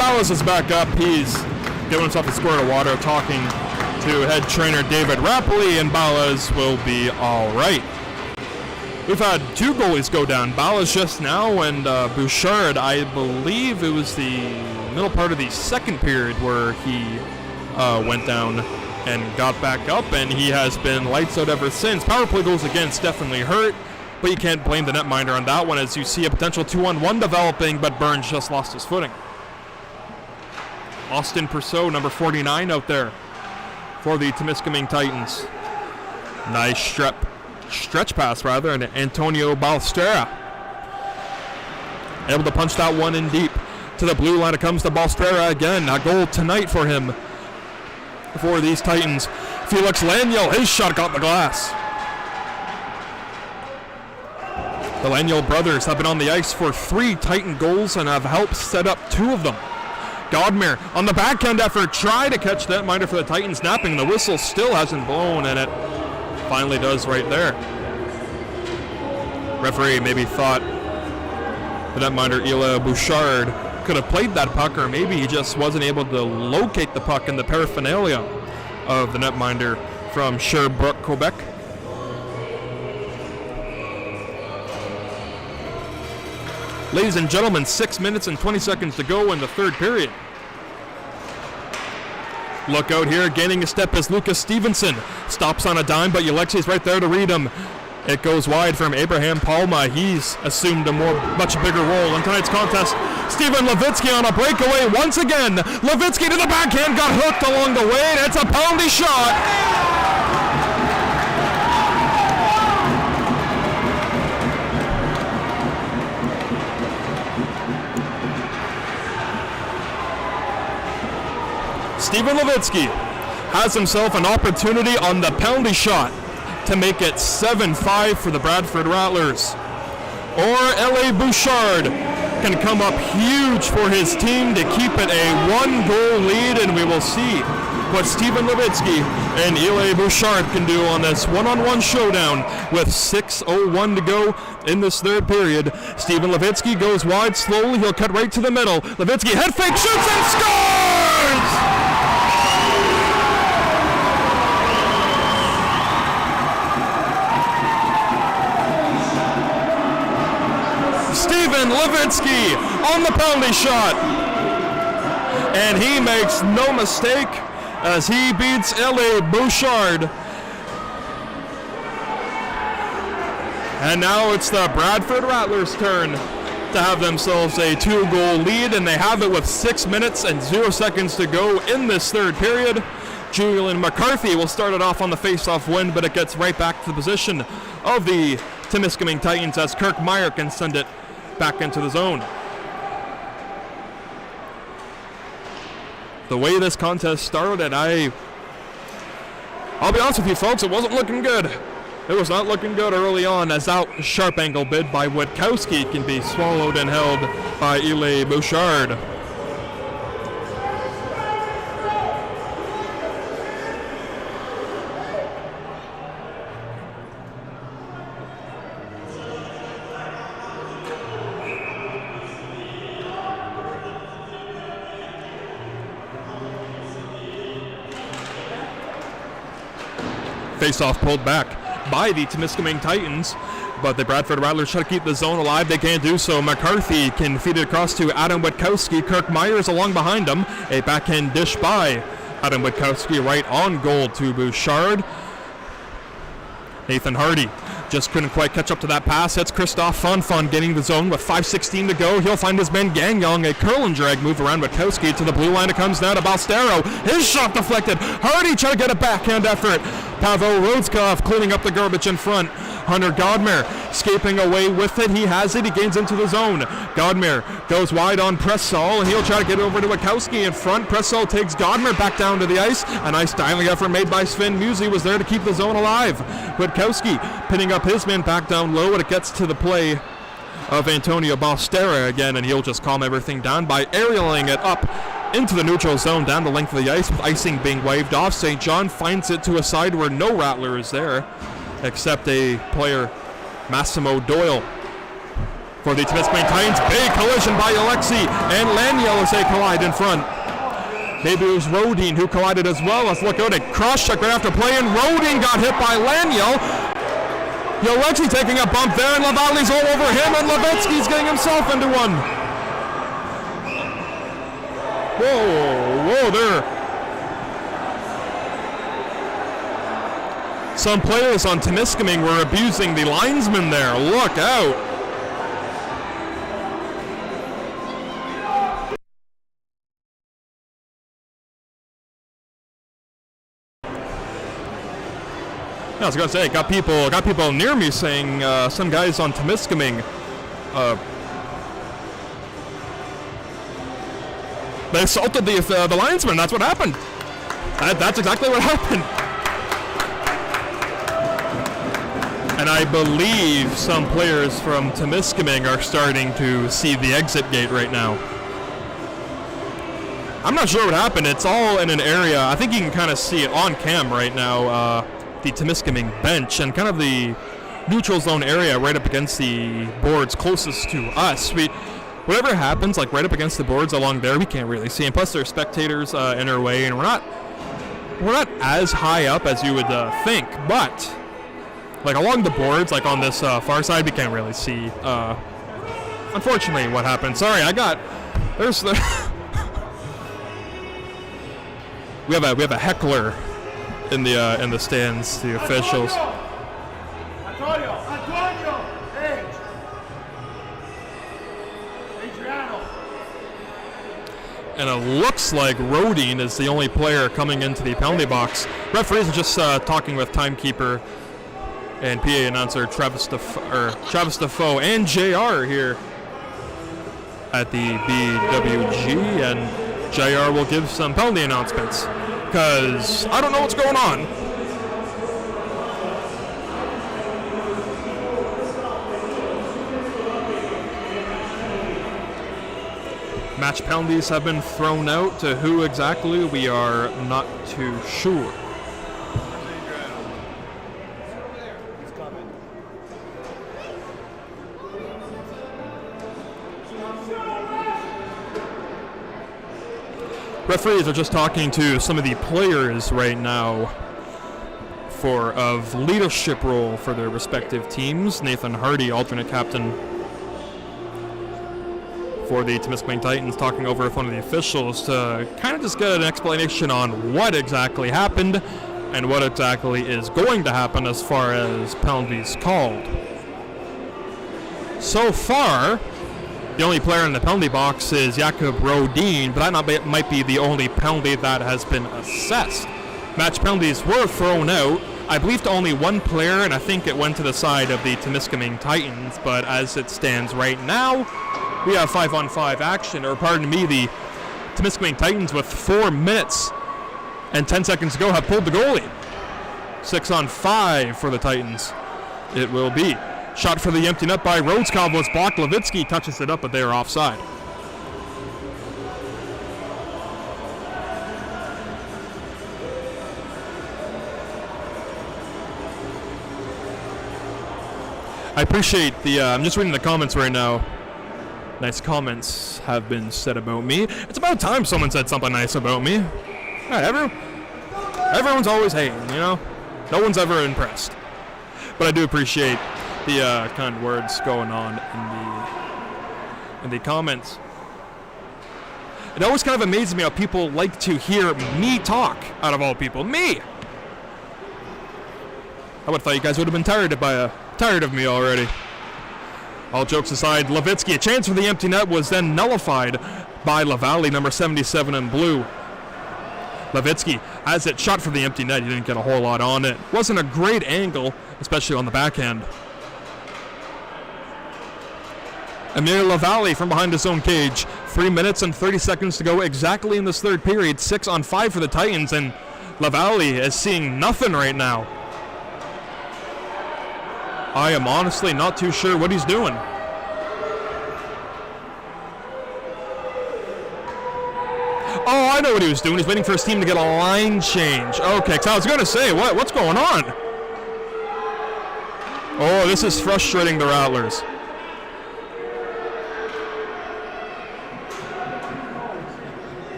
[SPEAKER 1] Ballas is back up. He's giving himself a squirt of water, talking to head trainer David Rapoli, and Ballas will be all right. We've had two goalies go down, Ballas just now and Bouchard. I believe it was the middle part of the second period where he went down and got back up, and he has been lights out ever since. Power play goals against definitely hurt, but you can't blame the netminder on that one, as you see a potential 2-on-1 developing, but Burns just lost his footing. Austin Perceau, number 49 out there for the Temiscaming Titans. Nice stretch pass, and Antonio Balstrera able to punch that one in deep. To the blue line it comes to Balstrera again. A goal tonight for him, for these Titans. Felix Laniel, his shot got the glass. The Laniel brothers have been on the ice for 3 Titan goals and have helped set up 2 of them. Godmere on the backhand effort, try to catch that netminder for the Titans, napping. The whistle still hasn't blown, and it finally does right there. Referee maybe thought the netminder Ila Bouchard could have played that puck, or maybe he just wasn't able to locate the puck in the paraphernalia of the netminder from Sherbrooke, Quebec. Ladies and gentlemen, 6 minutes and 20 seconds to go in the third period. Look out here, gaining a step is Lucas Stevenson. Stops on a dime, but Yalexi's right there to read him. It goes wide from Abraham Palma. He's assumed a much bigger role in tonight's contest. Steven Levitsky on a breakaway once again. Levitsky to the backhand, got hooked along the way, and it's a poundy shot. Steven Levitsky has himself an opportunity on the penalty shot to make it 7-5 for the Bradford Rattlers. Or L.A. Bouchard can come up huge for his team to keep it a 1-goal lead, and we will see what Steven Levitsky and L.A. Bouchard can do on this one-on-one showdown with 6:01 to go in this third period. Steven Levitsky goes wide slowly. He'll cut right to the middle. Levitsky head fake, shoots and scores! Steven Levitsky on the penalty shot, and he makes no mistake as he beats L.A. Bouchard And now it's the Bradford Rattlers' turn to have themselves a 2-goal lead, and they have it with 6 minutes and 0 seconds to go in this third period. Julian McCarthy will start it off on the face-off win, but it gets right back to the position of the Temiscaming Titans as Kirk Meyer can send it back into the zone. The way this contest started, I'll be honest with you folks, it wasn't looking good. It was not looking good early on, as that sharp angle bid by Witkowski can be swallowed and held by Ile Bouchard. Face-off pulled back by the Temiscaming Titans, but the Bradford Rattlers try to keep the zone alive. They can't do so. McCarthy can feed it across to Adam Witkowski. Kirk Myers along behind him. A backhand dish by Adam Witkowski right on goal to Bouchard. Nathan Hardy just couldn't quite catch up to that pass. It's Christoph Fonfon getting the zone with 5:16 to go. He'll find his man Gagnon. A curl and drag move around Witkowski to the blue line. It comes down to Balstero. His shot deflected. Hardy trying to get a backhand effort. Pavel Rodskov cleaning up the garbage in front. Hunter Godmer escaping away with it. He has it. He gains into the zone. Godmer goes wide on Pressall, and he'll try to get over to Witkowski in front. Pressall takes Godmer back down to the ice. A nice diving effort made by Sven Musi was there to keep the zone alive. Witkowski pinning up his man back down low, and it gets to the play of Antonio Balstera again, and he'll just calm everything down by aerialing it up into the neutral zone down the length of the ice with icing being waved off. St. John finds it to a side where no Rattler is there except a player, Massimo Doyle. For the Temiscaming Titans, big collision by Alexi and Laniel as they collide in front. Maybe it was Rodin who collided as well. Let's look out at cross-check right after play, and Rodin got hit by Laniel. Alexi taking a bump there, and Lavallee's all over him, and Levetsky's getting himself into one. Whoa there. Some players on Temiscaming were abusing the linesman there. Look out. I was gonna say, got people near me saying some guys on Temiscaming they assaulted the linesman. That's what happened. That's exactly what happened. And I believe some players from Temiscaming are starting to see the exit gate right now. I'm not sure what happened. It's all in an area. I think you can kind of see it on cam right now. The Temiscaming bench and kind of the neutral zone area right up against the boards closest to us. Whatever happens, like right up against the boards along there, we can't really see. And plus, there are spectators in our way, and we're not as high up as you would think. But like along the boards, like on this far side, we can't really see. Unfortunately, what happened? Sorry, there's the we have a heckler in the stands. The officials.
[SPEAKER 3] Antonio, hey. Adriano.
[SPEAKER 1] And it looks like Rodin is the only player coming into the penalty box. Referees are just talking with timekeeper and PA announcer Travis Defoe and JR here at the BWG, and JR will give some penalty announcements because I don't know what's going on. Match penalties have been thrown out. To who exactly, we are not too sure. Referees are just talking to some of the players right now of leadership role for their respective teams. Nathan Hardy, alternate captain for the Temiscaming Titans, talking over with one of the officials to kind of just get an explanation on what exactly happened and what exactly is going to happen as far as penalties called. So far, the only player in the penalty box is Jakob Rodin, but that might be the only penalty that has been assessed. Match penalties were thrown out, I believe, to only one player, and I think it went to the side of the Temiscaming Titans, but as it stands right now, we have 5-on-5 action, or pardon me, the Temiscaming Titans with 4 minutes and 10 seconds to go have pulled the goalie. 6-on-5 for the Titans. It will be. Shot for the empty net by Rhodeskov was blocked. Levitsky touches it up, but they are offside. I appreciate the, I'm just reading the comments right now. Nice comments have been said about me. It's about time someone said something nice about me. Right, everyone's always hating, you know? No one's ever impressed. But I do appreciate the kind words going on in the comments. It always kind of amazes me how people like to hear me talk, out of all people. Me! I would have thought you guys would have been tired of me already. All jokes aside, Levitsky, a chance for the empty net was then nullified by Lavallee, number 77 in blue. Levitsky has it shot for the empty net. He didn't get a whole lot on it. Wasn't a great angle, especially on the backhand. Amir Lavallee from behind his own cage. 3 minutes and 30 seconds to go exactly in this third period. 6-on-5 for the Titans, and Lavallee is seeing nothing right now. I am honestly not too sure what he's doing. Oh, I know what he was doing. He's waiting for his team to get a line change. Okay, so I was going to say, what's going on? Oh, this is frustrating the Rattlers.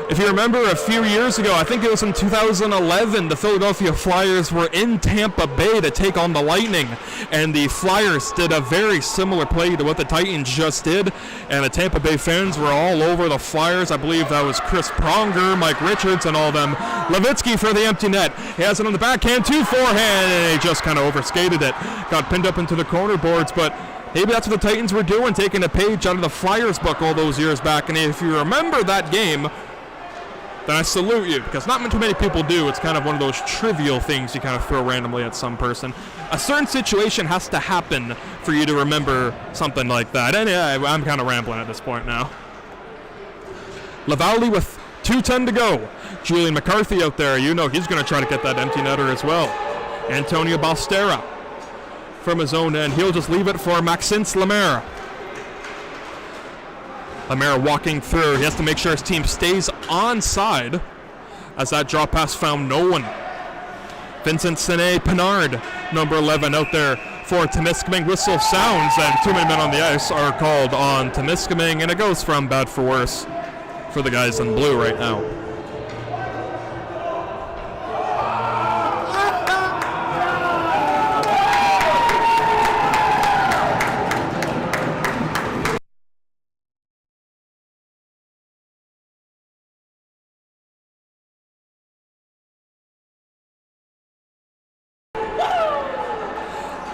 [SPEAKER 1] If you remember a few years ago, I think it was in 2011, the Philadelphia Flyers were in Tampa Bay to take on the Lightning, and the Flyers did a very similar play to what the Titans just did, and the Tampa Bay fans were all over the Flyers. I believe that was Chris Pronger, Mike Richards, and all them. Levitsky for the empty net. He has it on the backhand to forehand, and he just kind of overskated it. Got pinned up into the corner boards, but maybe that's what the Titans were doing, taking a page out of the Flyers book all those years back. And if you remember that game, then I salute you, because not too many people do. It's kind of one of those trivial things you kind of throw randomly at some person. A certain situation has to happen for you to remember something like that. And yeah, I'm kind of rambling at this point now. Lavallee with 2:10 to go. Julian McCarthy out there, you know he's going to try to get that empty netter as well. Antonio Balstera from his own end. He'll just leave it for Maxence Lemaire. Lemaire walking through. He has to make sure his team stays onside as that drop pass found no one. Vincent Sine-Pinard, number 11, out there for Temiscaming. Whistle sounds, and too many men on the ice are called on Temiscaming, and it goes from bad for worse for the guys in blue right now.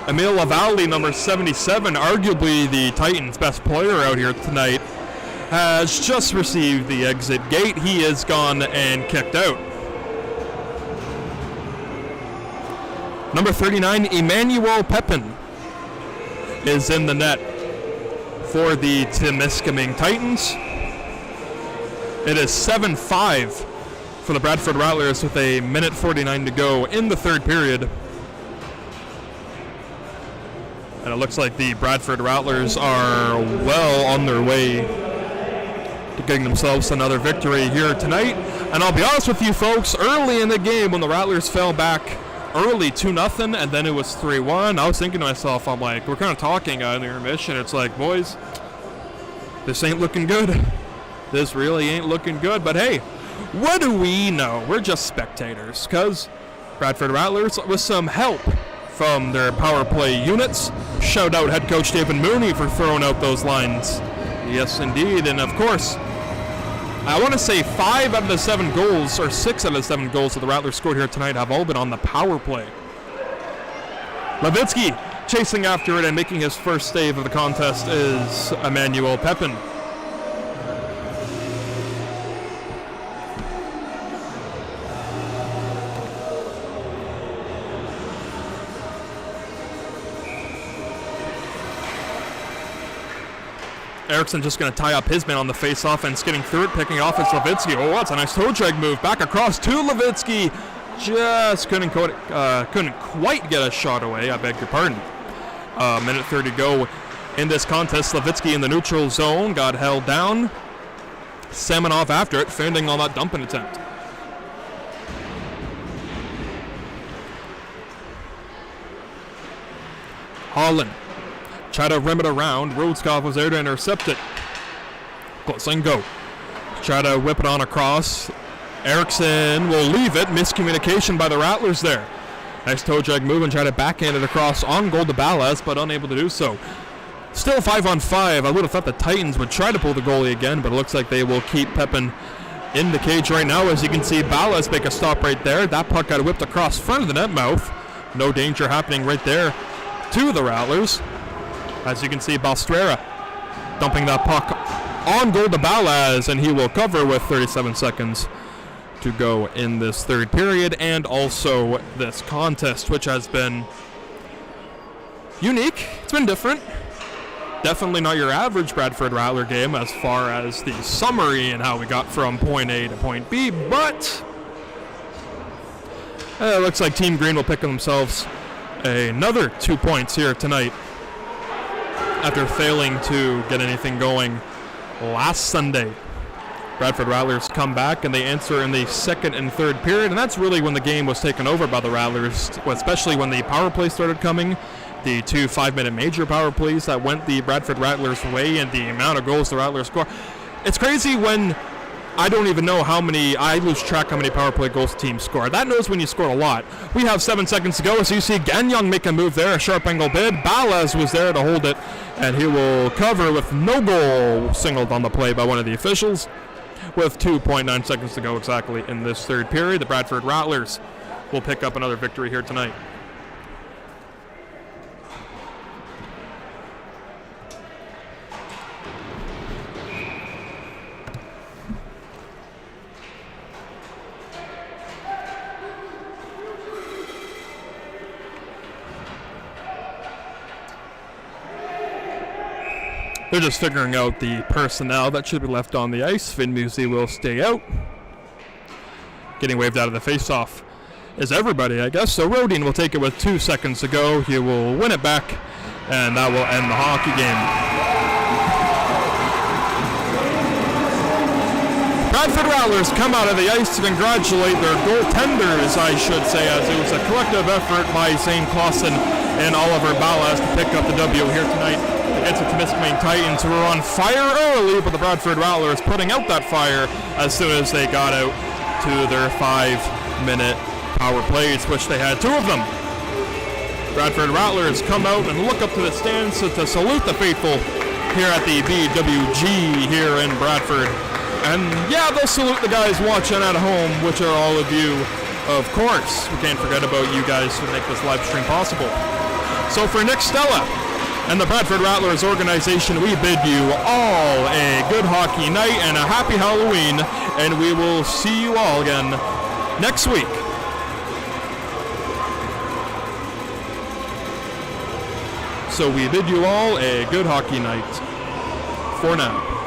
[SPEAKER 1] Emil Lavallee, number 77, arguably the Titans' best player out here tonight, has just received the exit gate. He is gone and kicked out. Number 39, Emmanuel Pepin, is in the net for the Temiscaming Titans. It is 7-5 for the Bradford Rattlers with a minute 49 to go in the third period. And it looks like the Bradford Rattlers are well on their way to getting themselves another victory here tonight. And I'll be honest with you folks, early in the game when the Rattlers fell back early 2-0 and then it was 3-1, I was thinking to myself, I'm like, we're kind of talking in the intermission. It's like, boys, this ain't looking good. This really ain't looking good. But hey, what do we know? We're just spectators, because Bradford Rattlers, with some help from their power play units. Shout out head coach David Mooney for throwing out those lines. Yes, indeed. And of course, I want to say 5 out of the 7 goals, or 6 out of the 7 goals that the Rattlers scored here tonight have all been on the power play. Levitsky chasing after it and making his first save of the contest is Emmanuel Pepin. Erickson just going to tie up his man on the face-off and skidding through it, picking off it's Levitsky. Oh, that's a nice toe drag move. Back across to Levitsky. Just couldn't quite get a shot away. I beg your pardon. Minute 30 to go in this contest. Levitsky in the neutral zone got held down. Samonov after it, fending on that dumping attempt. Holland. Try to rim it around. Rodskov was there to intercept it. Glasenko. Try to whip it on across. Erickson will leave it. Miscommunication by the Rattlers there. Nice toe drag move and try to backhand it across on goal to Ballas, but unable to do so. Still 5-on-5. I would have thought the Titans would try to pull the goalie again, but it looks like they will keep Pepin in the cage right now. As you can see, Ballas make a stop right there. That puck got whipped across front of the net mouth. No danger happening right there to the Rattlers. As you can see, Balstrera dumping that puck on goal to Ballas, and he will cover with 37 seconds to go in this third period, and also this contest, which has been unique. It's been different. Definitely not your average Bradford Rattler game as far as the summary and how we got from point A to point B, but it looks like Team Green will pick themselves another 2 points here tonight after failing to get anything going last Sunday. Bradford Rattlers come back and they answer in the second and third period, and that's really when the game was taken over by the Rattlers, especially when the power play started coming. The 2 5-minute major power plays that went the Bradford Rattlers' way, and the amount of goals the Rattlers score. It's crazy when I don't even know I lose track how many power play goals teams score. That knows when you score a lot. We have 7 seconds to go as you see Gagnon make a move there, a sharp angle bid. Ballas was there to hold it, and he will cover with no goal, singled on the play by one of the officials. With 2.9 seconds to go exactly in this third period, the Bradford Rattlers will pick up another victory here tonight. They're just figuring out the personnel that should be left on the ice. Finn Musi will stay out. Getting waved out of the faceoff is everybody, I guess. So Rodin will take it with 2 seconds to go. He will win it back, and that will end the hockey game. Bradford Rattlers come out of the ice to congratulate their goaltenders, I should say, as it was a collective effort by Zane Clausen and Oliver Ballas to pick up the W here tonight against the Temiscaming Titans, who were on fire early, but the Bradford Rattlers putting out that fire as soon as they got out to their 5-minute power plays, which they had 2 of them. Bradford Rattlers come out and look up to the stands to salute the faithful here at the BWG here in Bradford. And yeah, they'll salute the guys watching at home, which are all of you, of course. We can't forget about you guys who make this live stream possible. So for Nick Stella and the Bradford Rattlers organization, we bid you all a good hockey night and a happy Halloween, and we will see you all again next week. So we bid you all a good hockey night for now.